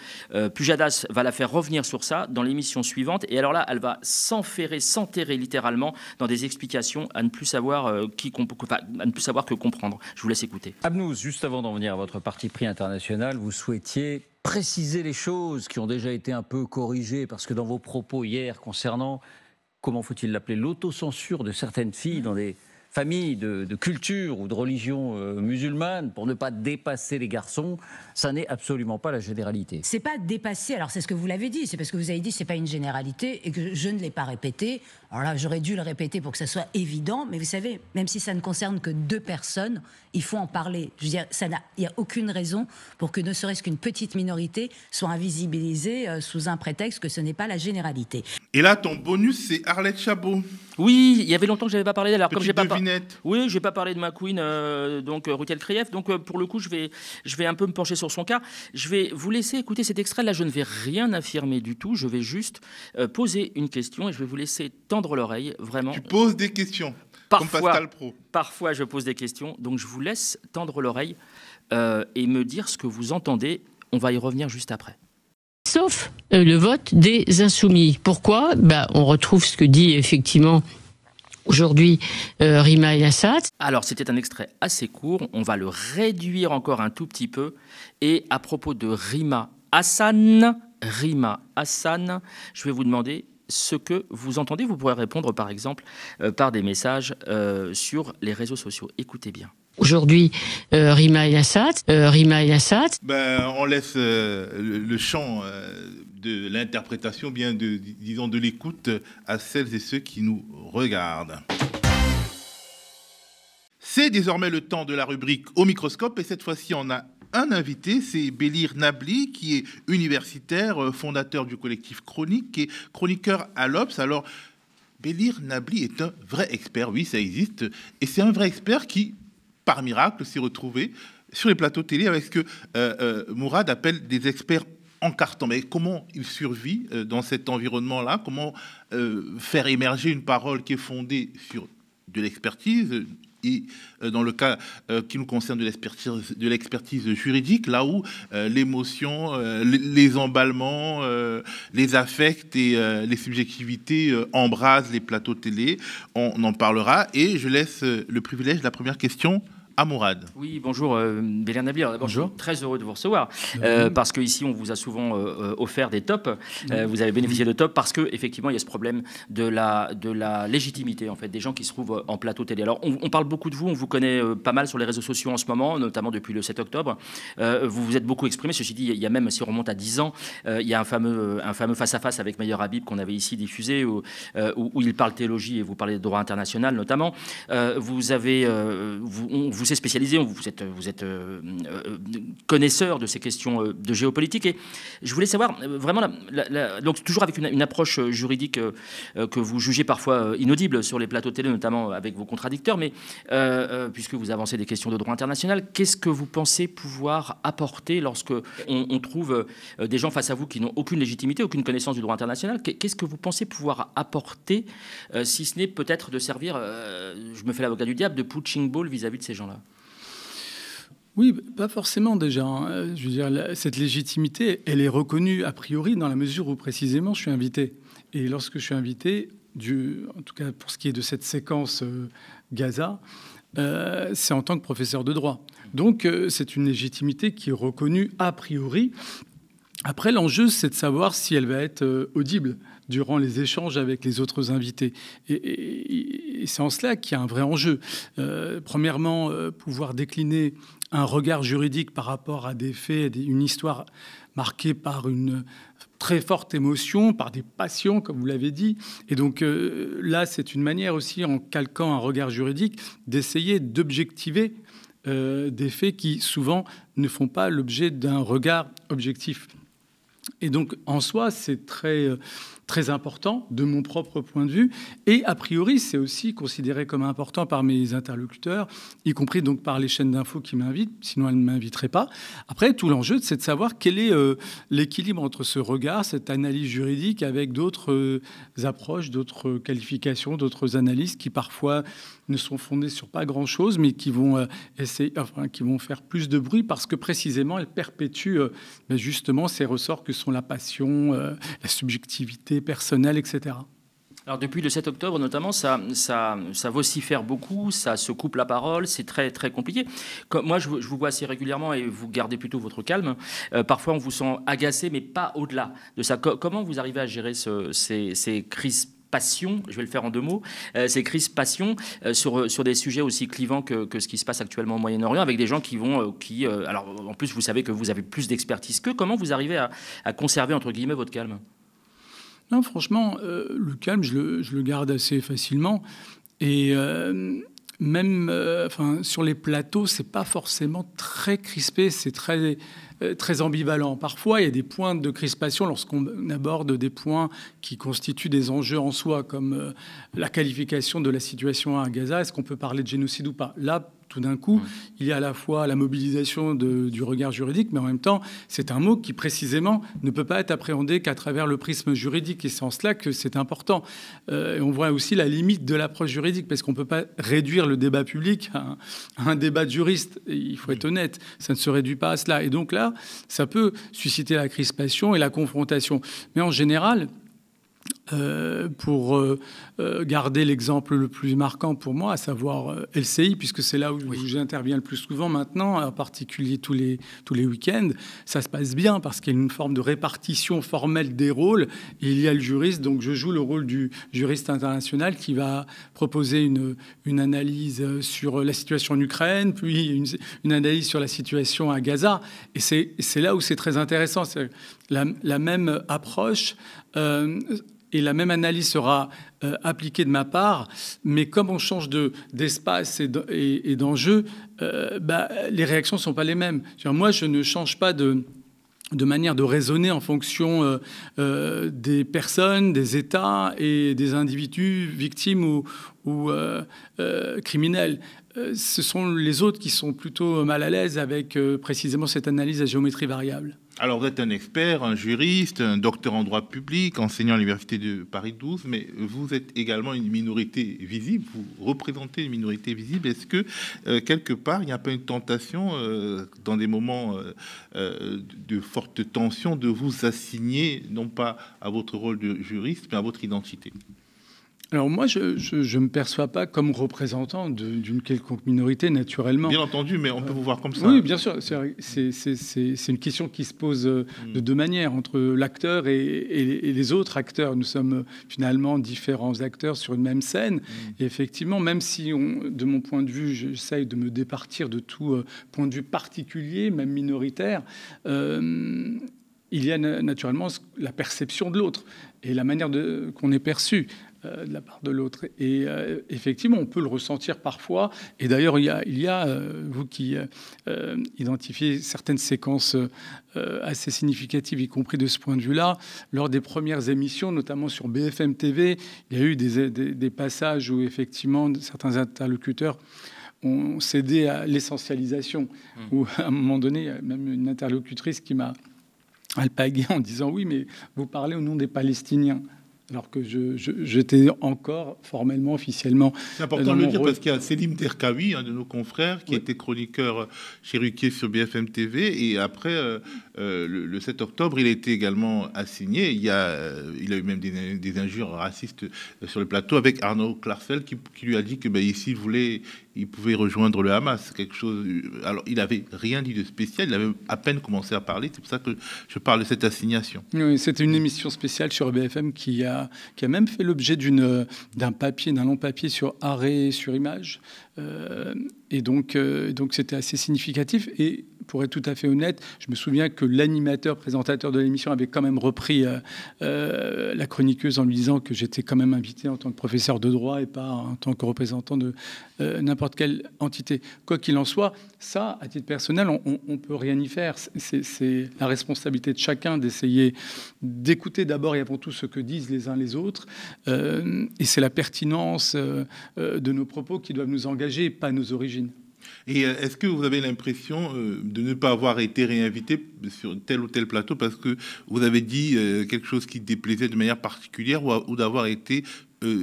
Pujadas va la faire revenir sur ça dans l'émission suivante. Et alors là, elle va s'enterrer littéralement dans des explications à ne plus savoir à ne plus savoir que comprendre. Je vous laisse écouter. Abnouz, juste avant d'en venir à votre parti pris international, vous souhaitiez préciser les choses qui ont déjà été un peu corrigées, parce que dans vos propos hier concernant, comment faut-il l'appeler, l'autocensure de certaines filles dans des familles de culture ou de religion musulmane pour ne pas dépasser les garçons, ça n'est absolument pas la généralité. C'est pas dépasser, alors c'est ce que vous l'avez dit, c'est parce que vous avez dit c'est pas une généralité et que je ne l'ai pas répété. Alors là, j'aurais dû le répéter pour que ça soit évident, mais vous savez, même si ça ne concerne que 2 personnes, il faut en parler. Je veux dire, il n'y a aucune raison pour que ne serait-ce qu'une petite minorité soit invisibilisée sous un prétexte que ce n'est pas la généralité. Et là, ton bonus, c'est Arlette Chabot. Oui, il y avait longtemps que je n'avais pas parlé d'elle. Alors, comme j'ai pas oui, j'ai pas parlé de ma queen, donc Ruth Krief. Donc pour le coup, je vais un peu me pencher sur son cas. Je vais vous laisser écouter cet extrait. Là, je ne vais rien affirmer du tout. Je vais juste poser une question et je vais vous laisser tendre l'oreille, vraiment. Tu poses des questions, comme Pascal Pro. Parfois, je pose des questions. Donc, je vous laisse tendre l'oreille et me dire ce que vous entendez. On va y revenir juste après. Sauf le vote des Insoumis. Pourquoi ? On retrouve ce que dit effectivement aujourd'hui Rima El Assad. Alors, c'était un extrait assez court. On va le réduire encore un tout petit peu. Et à propos de Rima Hassan, je vais vous demander ce que vous entendez. Vous pourrez répondre, par exemple, par des messages sur les réseaux sociaux. Écoutez bien. Aujourd'hui, Rima El Assad. On laisse le champ de l'interprétation, disons de l'écoute, à celles et ceux qui nous regardent. C'est désormais le temps de la rubrique Au microscope, et cette fois-ci, on a un invité, c'est Bélir Nabli, qui est universitaire, fondateur du collectif Chronique et chroniqueur à l'Obs. Alors, Bélir Nabli est un vrai expert, oui, ça existe, et c'est un vrai expert qui, par miracle, s'est retrouvé sur les plateaux télé avec ce que Mourad appelle des experts en carton. Mais comment il survit dans cet environnement-là? Comment faire émerger une parole qui est fondée sur de l'expertise et dans le cas qui nous concerne de l'expertise juridique, là où l'émotion, les emballements, les affects et les subjectivités embrasent les plateaux télé. On en parlera et je laisse le privilège de la première question à Mourad. Oui, bonjour Bélir Nabli. D'abord, je suis très heureux de vous recevoir parce qu'ici, on vous a souvent offert des tops. Vous avez bénéficié de tops parce qu'effectivement, il y a ce problème de la légitimité en fait, des gens qui se trouvent en plateau télé. Alors, on parle beaucoup de vous, on vous connaît pas mal sur les réseaux sociaux en ce moment, notamment depuis le 7 octobre. Vous vous êtes beaucoup exprimé. Ceci dit, il y a même, si on remonte à 10 ans, il y a un fameux face-à-face avec Meyer Habib qu'on avait ici diffusé où il parle théologie et vous parlez de droit international notamment. Vous avez... vous êtes spécialisé, vous êtes connaisseur de ces questions de géopolitique. Et je voulais savoir vraiment, donc toujours avec une approche juridique que vous jugez parfois inaudible sur les plateaux télé, notamment avec vos contradicteurs, mais puisque vous avancez des questions de droit international, qu'est-ce que vous pensez pouvoir apporter lorsque on trouve des gens face à vous qui n'ont aucune légitimité, aucune connaissance du droit international? Qu'est-ce que vous pensez pouvoir apporter, si ce n'est peut-être de servir, je me fais l'avocat du diable, de punching ball vis-à-vis de ces gens-là? Oui, pas forcément déjà. Je veux dire, cette légitimité, elle est reconnue a priori dans la mesure où précisément je suis invité. Et lorsque je suis invité, en tout cas pour ce qui est de cette séquence Gaza, c'est en tant que professeur de droit. Donc c'est une légitimité qui est reconnue a priori. Après, l'enjeu, c'est de savoir si elle va être audible durant les échanges avec les autres invités. Et c'est en cela qu'il y a un vrai enjeu. Premièrement, pouvoir décliner un regard juridique par rapport à des faits, une histoire marquée par une très forte émotion, par des passions, comme vous l'avez dit. Et donc là, c'est une manière aussi, en calquant un regard juridique, d'essayer d'objectiver des faits qui, souvent, ne font pas l'objet d'un regard objectif. Et donc, en soi, c'est très, très important de mon propre point de vue. Et a priori, c'est aussi considéré comme important par mes interlocuteurs, y compris donc par les chaînes d'infos qui m'invitent, sinon elles ne m'inviteraient pas. Après, tout l'enjeu, c'est de savoir quel est l'équilibre entre ce regard, cette analyse juridique, avec d'autres approches, d'autres qualifications, d'autres analyses qui parfois ne sont fondées sur pas grand-chose, mais qui vont qui vont faire plus de bruit parce que précisément, elles perpétuent justement ces ressorts que sont la passion, la subjectivité personnelle, etc. Alors depuis le 7 octobre notamment, ça vocifère beaucoup, ça se coupe la parole, c'est très très compliqué. Moi, je vous vois assez régulièrement et vous gardez plutôt votre calme. Parfois, on vous sent agacé, mais pas au-delà de ça. Comment vous arrivez à gérer ces crises passion, je vais le faire en 2 mots, ces crises passion sur des sujets aussi clivants que ce qui se passe actuellement au Moyen-Orient, avec des gens alors en plus vous savez que vous avez plus d'expertise qu'eux. Comment vous arrivez à conserver entre guillemets votre calme? Non, franchement, le calme, je le garde assez facilement. Et même sur les plateaux, c'est pas forcément très crispé, c'est très ambivalent. Parfois, il y a des points de crispation lorsqu'on aborde des points qui constituent des enjeux en soi, comme la qualification de la situation à Gaza. Est-ce qu'on peut parler de génocide ou pas? Là, tout d'un coup, il y a à la fois la mobilisation du regard juridique, mais en même temps, c'est un mot qui, précisément, ne peut pas être appréhendé qu'à travers le prisme juridique. Et c'est en cela que c'est important. Et on voit aussi la limite de l'approche juridique, parce qu'on ne peut pas réduire le débat public à un débat de juriste. Et il faut être honnête, ça ne se réduit pas à cela. Et donc là, ça peut susciter la crispation et la confrontation. Mais en général, pour garder l'exemple le plus marquant pour moi, à savoir LCI, puisque c'est là où j'interviens le plus souvent maintenant, en particulier tous les week-ends, ça se passe bien parce qu'il y a une forme de répartition formelle des rôles. Et il y a le juriste, donc je joue le rôle du juriste international qui va proposer une analyse sur la situation en Ukraine, puis une analyse sur la situation à Gaza. Et c'est là où c'est très intéressant. C'est la même approche et la même analyse sera appliquée de ma part, mais comme on change d'espace et d'enjeu, les réactions ne sont pas les mêmes. Moi, je ne change pas de manière de raisonner en fonction des personnes, des États et des individus victimes ou criminels. Ce sont les autres qui sont plutôt mal à l'aise avec précisément cette analyse à géométrie variable. Alors, vous êtes un expert, un juriste, un docteur en droit public, enseignant à l'Université de Paris 12, mais vous êtes également une minorité visible, vous représentez une minorité visible. Est-ce que, quelque part, il n'y a pas une tentation, dans des moments de forte tension, de vous assigner, non pas à votre rôle de juriste, mais à votre identité ? Alors moi, je ne me perçois pas comme représentant d'une quelconque minorité, naturellement. Bien entendu, mais on peut vous voir comme ça. Oui, bien sûr. C'est une question qui se pose de 2 manières, entre l'acteur et les autres acteurs. Nous sommes finalement différents acteurs sur une même scène. Et effectivement, même si, de mon point de vue, j'essaye de me départir de tout point de vue particulier, même minoritaire, il y a naturellement la perception de l'autre et la manière qu'on est perçu de la part de l'autre. Et effectivement, on peut le ressentir parfois. Et d'ailleurs, il y a vous qui identifiez certaines séquences assez significatives, y compris de ce point de vue-là, lors des premières émissions, notamment sur BFM TV, il y a eu des passages où effectivement certains interlocuteurs ont cédé à l'essentialisation, où à un moment donné, il y a même une interlocutrice qui m'a alpagué en disant « Oui, mais vous parlez au nom des Palestiniens ». Alors que j'étais encore formellement, officiellement... C'est important de le dire parce qu'il y a Selim Terkaoui, un de nos confrères, qui était chroniqueur chez Ruquier sur BFM TV. Et après, le 7 octobre, il a été également assigné. Il a eu même des injures racistes sur le plateau avec Arnaud Klarsfeld qui lui a dit que s'il voulait, il pouvait rejoindre le Hamas. Quelque chose. Alors, il n'avait rien dit de spécial. Il avait à peine commencé à parler. C'est pour ça que je parle de cette assignation. Oui, c'était une émission spéciale sur BFM qui a même fait l'objet d'un long papier sur arrêt sur image. Et donc c'était assez significatif. Et pour être tout à fait honnête, je me souviens que l'animateur, présentateur de l'émission avait quand même repris la chroniqueuse en lui disant que j'étais quand même invité en tant que professeur de droit et pas en tant que représentant de n'importe quelle entité. Quoi qu'il en soit, ça, à titre personnel, on peut rien y faire. C'est la responsabilité de chacun d'essayer d'écouter d'abord et avant tout ce que disent les uns les autres. Et c'est la pertinence de nos propos qui doivent nous engager, pas nos origines. Et est-ce que vous avez l'impression de ne pas avoir été réinvité sur tel ou tel plateau parce que vous avez dit quelque chose qui déplaisait de manière particulière ou d'avoir été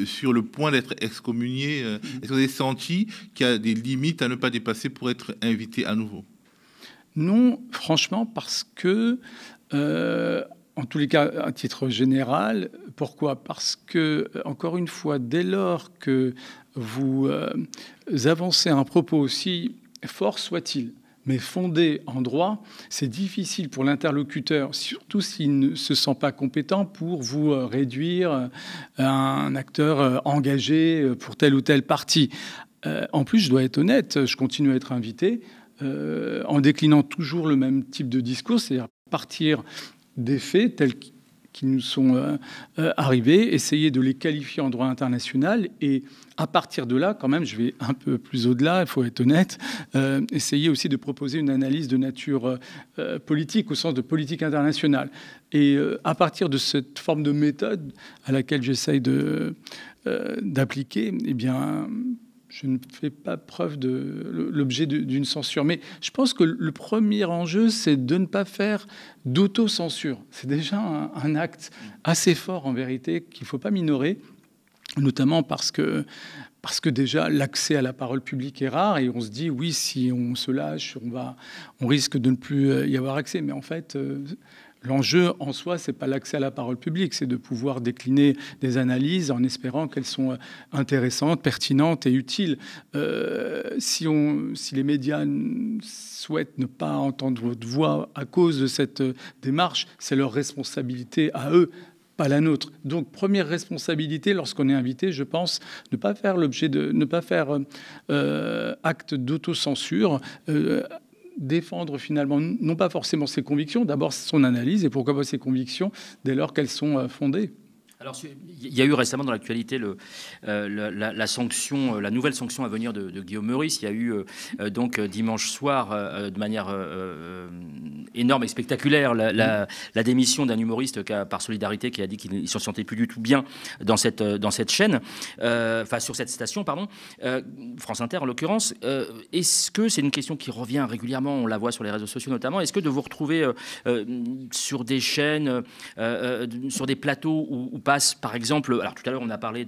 sur le point d'être excommunié? Est-ce que vous avez senti qu'il y a des limites à ne pas dépasser pour être invité à nouveau? Non, franchement, parce que, en tous les cas, à titre général, pourquoi? Parce que, encore une fois, dès lors que vous avancez un propos aussi fort soit-il, mais fondé en droit, c'est difficile pour l'interlocuteur, surtout s'il ne se sent pas compétent, pour vous réduire à un acteur engagé pour tel ou tel parti. En plus, je dois être honnête, je continue à être invité en déclinant toujours le même type de discours, c'est-à-dire partir des faits tels qui nous sont arrivés, essayer de les qualifier en droit international et à partir de là, quand même, je vais un peu plus au-delà, il faut être honnête, essayer aussi de proposer une analyse de nature politique, au sens de politique internationale. Et à partir de cette forme de méthode à laquelle j'essaye d'appliquer, eh bien, je ne fais pas preuve de l'objet d'une censure. Mais je pense que le premier enjeu, c'est de ne pas faire d'autocensure. C'est déjà un acte assez fort, en vérité, qu'il ne faut pas minorer, notamment parce que déjà l'accès à la parole publique est rare et on se dit oui, si on se lâche, on risque de ne plus y avoir accès. Mais en fait, l'enjeu en soi, c'est pas l'accès à la parole publique, c'est de pouvoir décliner des analyses en espérant qu'elles sont intéressantes, pertinentes et utiles. Si les médias souhaitent ne pas entendre votre voix à cause de cette démarche, c'est leur responsabilité à eux, pas la nôtre. Donc, première responsabilité lorsqu'on est invité, je pense, ne pas faire acte d'autocensure, défendre finalement, non pas forcément ses convictions, d'abord son analyse, et pourquoi pas ses convictions, dès lors qu'elles sont fondées. Alors, il y a eu récemment dans l'actualité la sanction, la nouvelle sanction à venir de Guillaume Meurice. Il y a eu donc dimanche soir, de manière énorme et spectaculaire, la démission d'un humoriste par solidarité qui a dit qu'il ne se sentait plus du tout bien dans cette chaîne, enfin sur cette station, pardon, France Inter en l'occurrence. Est-ce que c'est une question qui revient régulièrement, on la voit sur les réseaux sociaux notamment, est-ce que de vous retrouver sur des chaînes, sur des plateaux où passe, par exemple, alors tout à l'heure on a parlé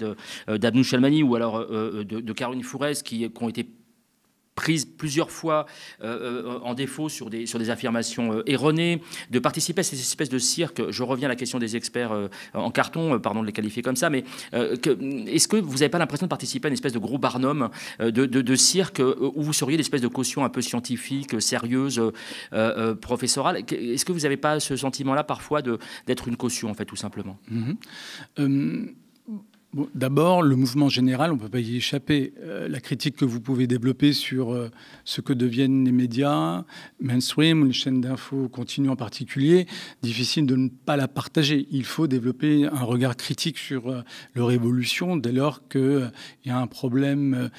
d'Abnou Chalmani ou alors de Caroline Fourès qui ont été prises plusieurs fois en défaut sur des affirmations erronées, de participer à ces espèces de cirque. Je reviens à la question des experts en carton, pardon de les qualifier comme ça, mais est-ce que vous n'avez pas l'impression de participer à une espèce de gros barnum de cirque où vous seriez l'espèce de caution un peu scientifique, sérieuse, professorale? Est-ce que vous n'avez pas ce sentiment-là parfois d'être une caution, en fait, tout simplement? Bon, d'abord, le mouvement général, on ne peut pas y échapper. La critique que vous pouvez développer sur ce que deviennent les médias, mainstream, les chaînes d'infos continues en particulier, difficile de ne pas la partager. Il faut développer un regard critique sur leur évolution dès lors qu'il y a un problème,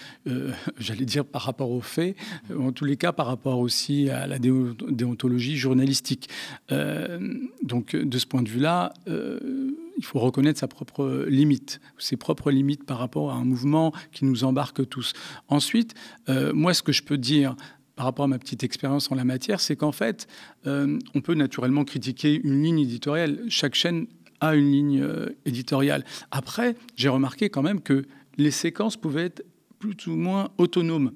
j'allais dire, par rapport aux faits, en tous les cas par rapport aussi à la déontologie journalistique. Donc, de ce point de vue-là, il faut reconnaître sa propre limite, ses propres limites par rapport à un mouvement qui nous embarque tous. Ensuite, moi, ce que je peux dire par rapport à ma petite expérience en la matière, c'est qu'en fait, on peut naturellement critiquer une ligne éditoriale. Chaque chaîne a une ligne éditoriale. Après, j'ai remarqué quand même que les séquences pouvaient être plus ou moins autonomes.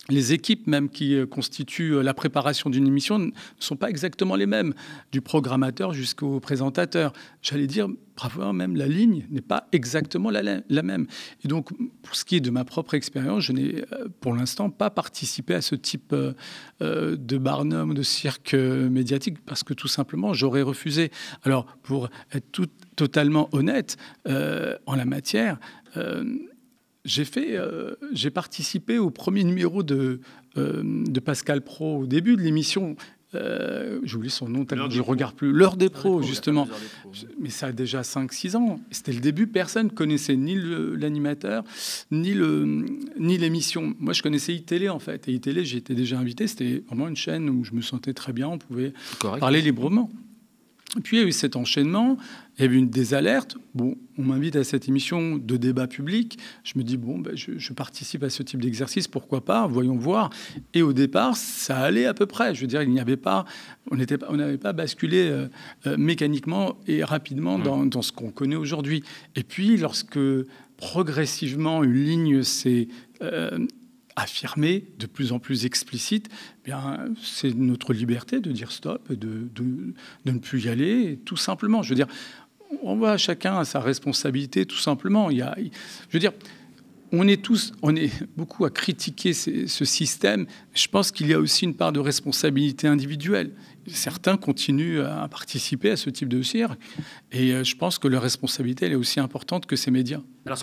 Les équipes même qui constituent la préparation d'une émission ne sont pas exactement les mêmes, du programmateur jusqu'au présentateur. J'allais dire, parfois même la ligne n'est pas exactement la même. Et donc, pour ce qui est de ma propre expérience, je n'ai pour l'instant pas participé à ce type de barnum, de cirque médiatique, parce que tout simplement, j'aurais refusé. Alors, pour être totalement honnête en la matière, J'ai participé au premier numéro de Pascal Praud au début de l'émission. J'oublie son nom tellement je ne regarde plus. L'heure des pros, justement. Mais ça a déjà 5-6 ans. C'était le début. Personne ne connaissait ni l'animateur, ni l'émission. Moi, je connaissais iTélé, en fait. Et iTélé, j'y étais déjà invité. C'était vraiment une chaîne où je me sentais très bien. On pouvait parler librement. Et puis, il y a eu cet enchaînement. Il y a eu des alertes. Bon, on m'invite à cette émission de débat public. Je me dis, je participe à ce type d'exercice. Pourquoi pas? Voyons voir. Et au départ, ça allait à peu près. Je veux dire, on n'avait pas basculé mécaniquement et rapidement dans ce qu'on connaît aujourd'hui. Et puis, lorsque progressivement une ligne s'est affirmée, de plus en plus explicite, c'est notre liberté de dire stop, de ne plus y aller, tout simplement. Je veux dire, on voit chacun à sa responsabilité, tout simplement. Je veux dire, on est beaucoup à critiquer ce système. Je pense qu'il y a aussi une part de responsabilité individuelle. Certains continuent à participer à ce type de cirque. Et je pense que leur responsabilité, elle est aussi importante que ces médias. Alors,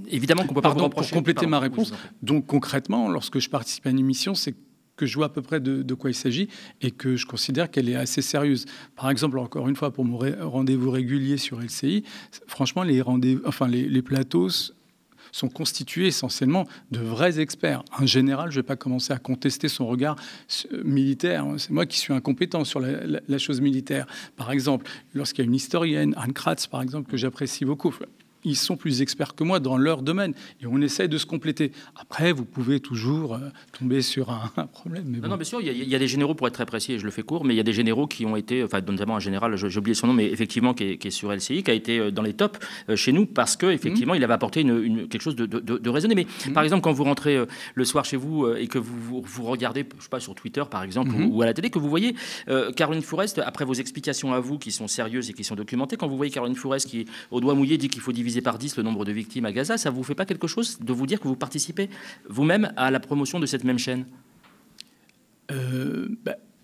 évidemment qu'on peut pas vous reprocher... Pour compléter ma réponse, donc concrètement, lorsque je participe à une émission, c'est que je vois à peu près de quoi il s'agit et que je considère qu'elle est assez sérieuse. Par exemple, encore une fois, pour mon rendez-vous régulier sur LCI, franchement, les plateaux sont constitués essentiellement de vrais experts. Un général, je ne vais pas commencer à contester son regard militaire. C'est moi qui suis incompétent sur la chose militaire. Par exemple, lorsqu'il y a une historienne, Anne Kratz, par exemple, que j'apprécie beaucoup, ils sont plus experts que moi dans leur domaine. Et on essaie de se compléter. Après, vous pouvez toujours tomber sur un problème. Mais bon. Non, bien sûr, il y a des généraux, pour être très précis, et je le fais court, mais il y a des généraux qui ont été, notamment un général, j'ai oublié son nom, mais effectivement, qui est sur LCI, qui a été dans les tops chez nous, parce qu'effectivement, il avait apporté quelque chose de raisonné. Mais par exemple, quand vous rentrez le soir chez vous et que vous regardez, je sais pas, sur Twitter, par exemple, ou à la télé, que vous voyez Caroline Fourest, après vos explications à vous, qui sont sérieuses et qui sont documentées, quand vous voyez Caroline Fourest qui, au doigt mouillé, dit qu'il faut diviser par 10 le nombre de victimes à Gaza, ça vous fait pas quelque chose de vous dire que vous participez vous-même à la promotion de cette même chaîne?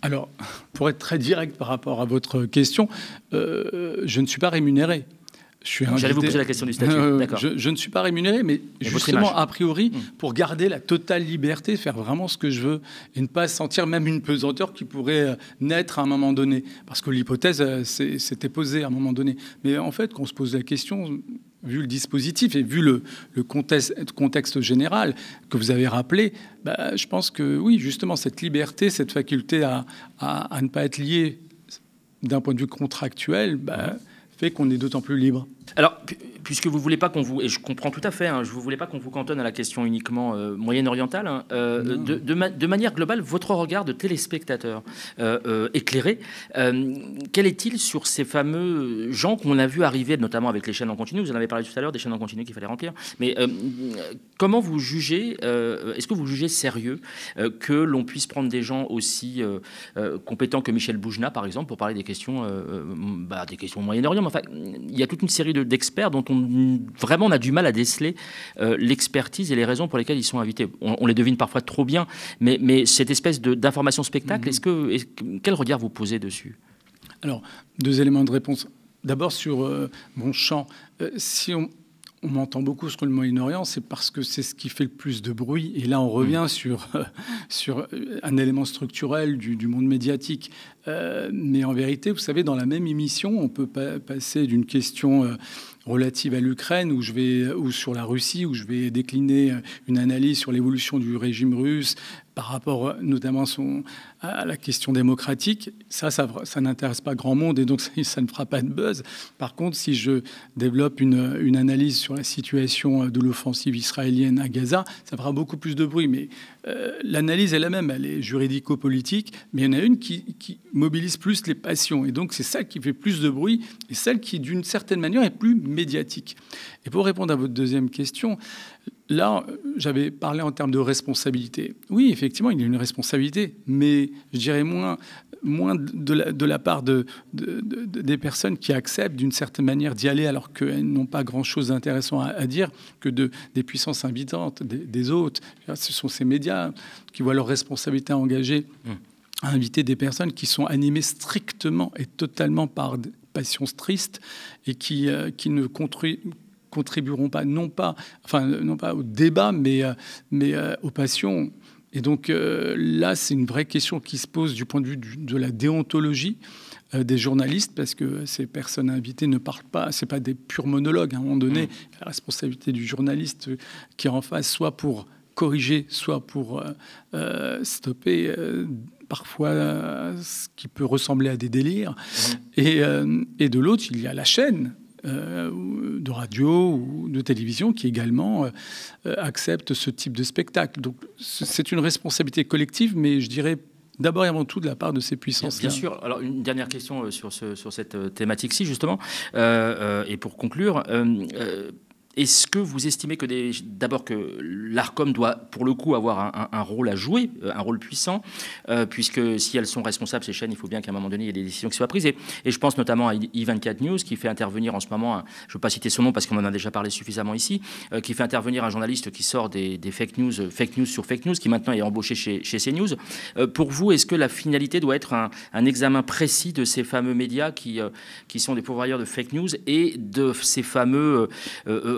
Alors, pour être très direct par rapport à votre question, je ne suis pas rémunéré. J'allais vous poser la question du statut. D'accord. Je ne suis pas rémunéré, mais justement, a priori, pour garder la totale liberté, faire vraiment ce que je veux et ne pas sentir même une pesanteur qui pourrait naître à un moment donné. Parce que l'hypothèse s'était posée à un moment donné. Mais en fait, quand on se pose la question, vu le dispositif et vu le contexte général que vous avez rappelé, je pense que oui, justement, cette liberté, cette faculté à ne pas être lié d'un point de vue contractuel, fait qu'on est d'autant plus libre. Alors, puisque vous ne voulez pas qu'on vous... Et je comprends tout à fait, je ne voulais pas qu'on vous cantonne à la question uniquement moyen-orientale. De manière globale, votre regard de téléspectateur éclairé, quel est-il sur ces fameux gens qu'on a vu arriver, notamment avec les chaînes en continu? Vous en avez parlé tout à l'heure, des chaînes en continu qu'il fallait remplir. Mais comment vous jugez, est-ce que vous jugez sérieux que l'on puisse prendre des gens aussi compétents que Michel Boujna, par exemple, pour parler des questions Moyen-Orient? Enfin, il y a toute une série d'experts dont on a du mal à déceler l'expertise et les raisons pour lesquelles ils sont invités. On les devine parfois trop bien, mais cette espèce d'information spectacle, quel regard vous posez dessus? Alors, 2 éléments de réponse. D'abord, sur mon champ, si on m'entend beaucoup sur le Moyen-Orient, c'est parce que c'est ce qui fait le plus de bruit. Et là, on revient sur un élément structurel du monde médiatique. Mais en vérité, vous savez, dans la même émission, on peut passer d'une question relative à l'Ukraine ou sur la Russie, où je vais décliner une analyse sur l'évolution du régime russe par rapport notamment à la question démocratique. Ça n'intéresse pas grand monde et donc ça ne fera pas de buzz. Par contre, si je développe une analyse sur la situation de l'offensive israélienne à Gaza, ça fera beaucoup plus de bruit. Mais l'analyse est la même, elle est juridico-politique, mais il y en a une qui mobilise plus les passions. Et donc, c'est ça qui fait plus de bruit et celle qui, d'une certaine manière, est plus médiatique. Et pour répondre à votre deuxième question, là, j'avais parlé en termes de responsabilité. Oui, effectivement, il y a une responsabilité, mais je dirais moins de la part des personnes qui acceptent d'une certaine manière d'y aller alors qu'elles n'ont pas grand-chose d'intéressant à dire que des puissances invitantes, des hôtes. Ce sont ces médias qui voient leur responsabilité engagée à inviter des personnes qui sont animées strictement et totalement par des passions tristes et qui ne contribueront pas, non pas au débat, mais aux passions. Et donc là, c'est une vraie question qui se pose du point de vue de la déontologie des journalistes, parce que ces personnes invitées ne parlent pas, c'est pas des purs monologues. À un moment donné, la responsabilité du journaliste qui est en face, soit pour corriger, soit pour stopper parfois ce qui peut ressembler à des délires. Et de l'autre, il y a la chaîne de radio ou de télévision qui également accepte ce type de spectacle. Donc c'est une responsabilité collective, mais je dirais d'abord et avant tout de la part de ces puissances. Bien sûr. Alors une dernière question sur cette thématique-ci justement, et pour conclure. Est-ce que vous estimez que d'abord que l'Arcom doit pour le coup avoir un rôle à jouer, un rôle puissant, puisque si elles sont responsables, ces chaînes, il faut bien qu'à un moment donné, il y ait des décisions qui soient prises. Et je pense notamment à I24 News, qui fait intervenir en ce moment, je ne veux pas citer son nom parce qu'on en a déjà parlé suffisamment ici, qui fait intervenir un journaliste qui sort des fake news sur fake news, qui maintenant est embauché chez CNews. Pour vous, est-ce que la finalité doit être un examen précis de ces fameux médias qui sont des pourvoyeurs de fake news et de ces fameux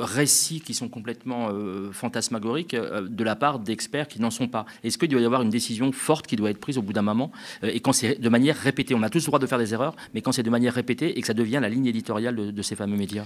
récits qui sont complètement fantasmagoriques de la part d'experts qui n'en sont pas? Est-ce qu'il doit y avoir une décision forte qui doit être prise au bout d'un moment et quand c'est de manière répétée? On a tous le droit de faire des erreurs, mais quand c'est de manière répétée et que ça devient la ligne éditoriale de ces fameux médias.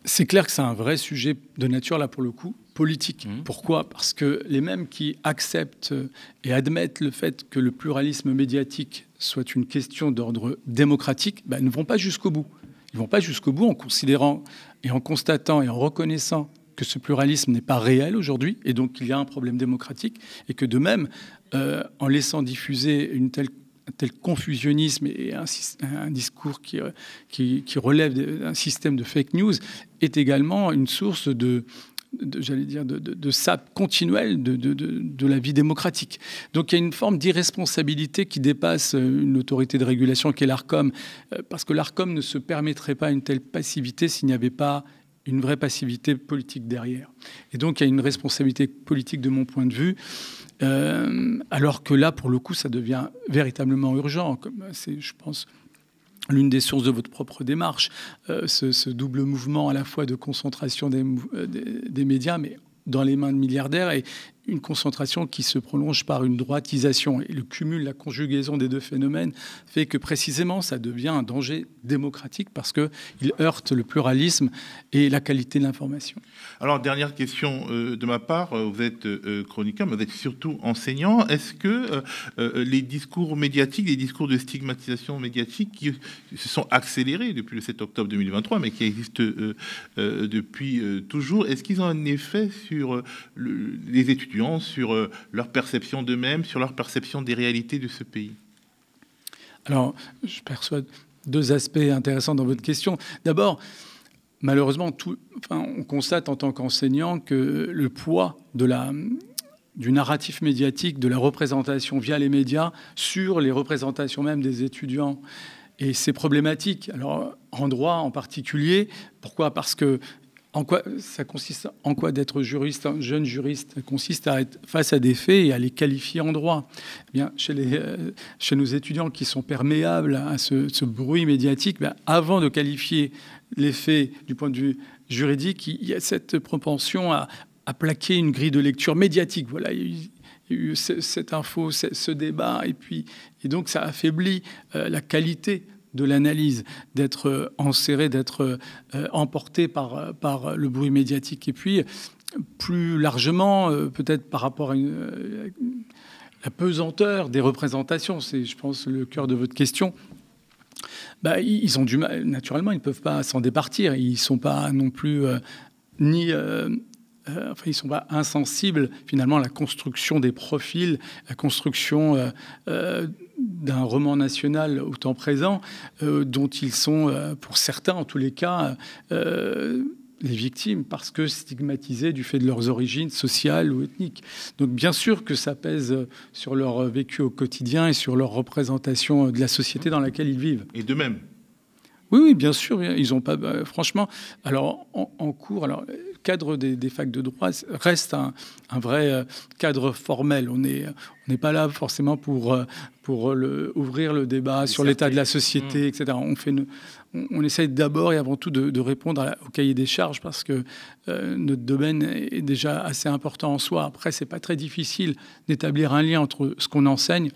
C'est clair que c'est un vrai sujet de nature, là, pour le coup, politique. Pourquoi? Parce que les mêmes qui acceptent et admettent le fait que le pluralisme médiatique soit une question d'ordre démocratique, ne vont pas jusqu'au bout. Ils ne vont pas jusqu'au bout en considérant et en constatant et en reconnaissant que ce pluralisme n'est pas réel aujourd'hui, et donc il y a un problème démocratique, et que de même, en laissant diffuser un tel confusionnisme et un discours qui relève d'un système de fake news est également une source de sape continuelle de la vie démocratique. Donc il y a une forme d'irresponsabilité qui dépasse une autorité de régulation qui est l'Arcom, parce que l'Arcom ne se permettrait pas une telle passivité s'il n'y avait pas une vraie passivité politique derrière. Et donc il y a une responsabilité politique de mon point de vue, alors que là, pour le coup, ça devient véritablement urgent, comme c'est, je pense, l'une des sources de votre propre démarche, ce double mouvement à la fois de concentration des médias, mais dans les mains de milliardaires, et une concentration qui se prolonge par une droitisation. Et le cumul, la conjugaison des deux phénomènes fait que précisément ça devient un danger démocratique parce qu'il heurte le pluralisme et la qualité de l'information. Alors, dernière question de ma part. Vous êtes chroniqueur, mais vous êtes surtout enseignant. Est-ce que les discours médiatiques, les discours de stigmatisation médiatique qui se sont accélérés depuis le 7 octobre 2023, mais qui existent depuis toujours, est-ce qu'ils ont un effet sur les étudiants, sur leur perception d'eux-mêmes, sur leur perception des réalités de ce pays? Alors, je perçois deux aspects intéressants dans votre question. D'abord, malheureusement, on constate en tant qu'enseignant que le poids du narratif médiatique, de la représentation via les médias sur les représentations même des étudiants, et c'est problématique. Alors, en droit en particulier, pourquoi? Parce que en quoi d'être juriste, un jeune juriste, consiste à être face à des faits et à les qualifier en droit. Eh bien, chez nos étudiants qui sont perméables à ce bruit médiatique, avant de qualifier les faits du point de vue juridique, il y a cette propension à plaquer une grille de lecture médiatique. Voilà, il y a eu cette info, ce débat, et donc ça affaiblit la qualité de l'analyse, d'être enserré, d'être emporté par le bruit médiatique. Et puis, plus largement, peut-être par rapport à la pesanteur des représentations, c'est, je pense, le cœur de votre question. Ils ont du mal, naturellement, ils ne peuvent pas s'en départir. Ils ne sont pas non plus ils ne sont pas insensibles, finalement, à la construction des profils, la construction d'un roman national au temps présent, dont ils sont, pour certains en tous les cas, les victimes, parce que stigmatisés du fait de leurs origines sociales ou ethniques. Donc bien sûr que ça pèse sur leur vécu au quotidien et sur leur représentation de la société dans laquelle ils vivent. Et de même. Oui, bien sûr. Ils n'ont pas... franchement, alors, en cours... Alors, le cadre des facs de droit reste un vrai cadre formel. On n'est pas là forcément pour ouvrir le débat sur l'état de la société, etc. on essaye d'abord et avant tout de répondre au cahier des charges parce que notre domaine est déjà assez important en soi. Après, c'est pas très difficile d'établir un lien entre ce qu'on enseigne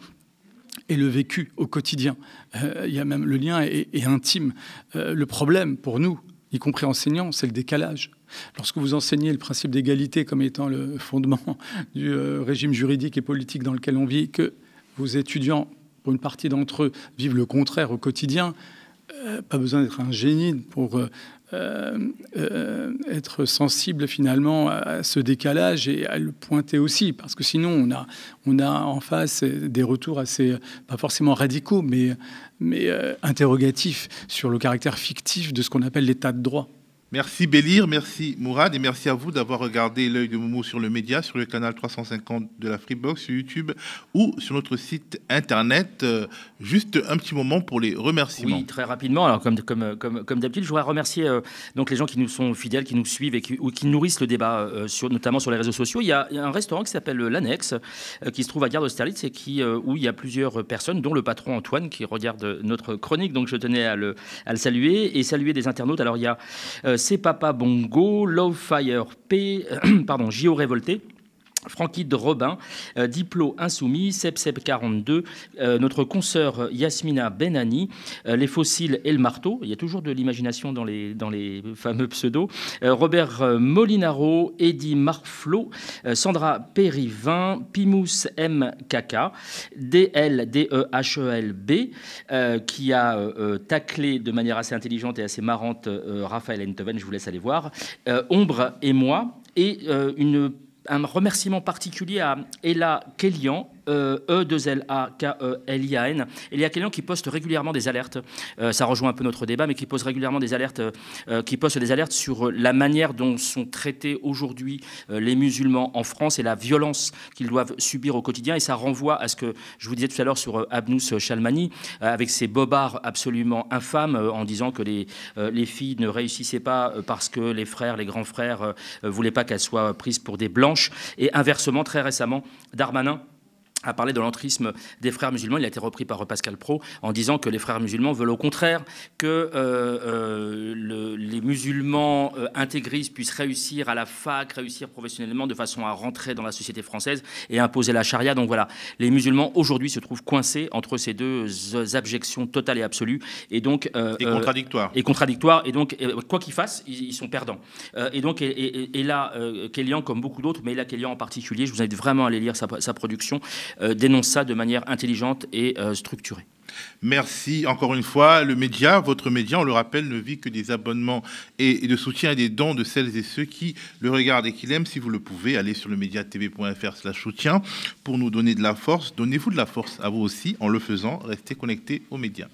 et le vécu au quotidien. Il y a même le lien est intime. Le problème pour nous, y compris enseignants, c'est le décalage. Lorsque vous enseignez le principe d'égalité comme étant le fondement du régime juridique et politique dans lequel on vit, que vos étudiants, pour une partie d'entre eux, vivent le contraire au quotidien, pas besoin d'être un génie pour être sensible finalement à ce décalage et à le pointer aussi, parce que sinon on a en face des retours assez, pas forcément radicaux, mais interrogatifs sur le caractère fictif de ce qu'on appelle l'état de droit. Merci Bélir, merci Mourad, et merci à vous d'avoir regardé L'œil de Moumou sur le média, sur le canal 350 de la Freebox, sur YouTube ou sur notre site internet. Juste un petit moment pour les remerciements. Oui, très rapidement. Alors comme d'habitude, je voudrais remercier donc les gens qui nous sont fidèles, qui nous suivent et qui nourrissent le débat, notamment sur les réseaux sociaux. Il y a un restaurant qui s'appelle l'Annexe, qui se trouve à Gare d'Austerlitz et où il y a plusieurs personnes, dont le patron Antoine, qui regarde notre chronique. Donc je tenais à le saluer et saluer des internautes. Alors il y a C'est Papa Bongo, Love Fire P, J.O. Révolté, Francky de Robin, Diplo Insoumis, Seb42, notre consoeur Yasmina Benani, Les Fossiles et le Marteau. Il y a toujours de l'imagination dans les fameux pseudos. Robert Molinaro, Eddy Marflo, Sandra Périvin, Pimous MKK, DLDEHELB, qui a taclé de manière assez intelligente et assez marrante Raphaël Enthoven, je vous laisse aller voir, Ombre et moi, et un remerciement particulier à Ella Kélian, E2LAKELIAN. Elia Kélian qui poste régulièrement des alertes. Ça rejoint un peu notre débat, mais qui poste régulièrement des alertes, sur la manière dont sont traités aujourd'hui les musulmans en France et la violence qu'ils doivent subir au quotidien. Et ça renvoie à ce que je vous disais tout à l'heure sur Abnous Chalmani, avec ses bobards absolument infâmes, en disant que les filles ne réussissaient pas parce que les grands frères, voulaient pas qu'elles soient prises pour des blanches. Et inversement, très récemment, Darmanin a parlé de l'entrisme des frères musulmans. Il a été repris par Pascal Praud en disant que les frères musulmans veulent au contraire que les musulmans intégristes puissent réussir à la fac, réussir professionnellement de façon à rentrer dans la société française et imposer la charia. Donc voilà, les musulmans aujourd'hui se trouvent coincés entre ces deux abjections totales et absolues. Et donc et contradictoires. Et donc quoi qu'ils fassent, ils sont perdants. Et donc là, Kélian, comme beaucoup d'autres, mais là Kélian en particulier, je vous invite vraiment à aller lire sa production. Dénonce ça de manière intelligente et structurée. Merci encore une fois. Le média, votre média, on le rappelle, ne vit que des abonnements et de soutien et des dons de celles et ceux qui le regardent et qui l'aiment. Si vous le pouvez, allez sur le mediatv.fr/soutien pour nous donner de la force. Donnez-vous de la force à vous aussi en le faisant. Restez connectés aux médias.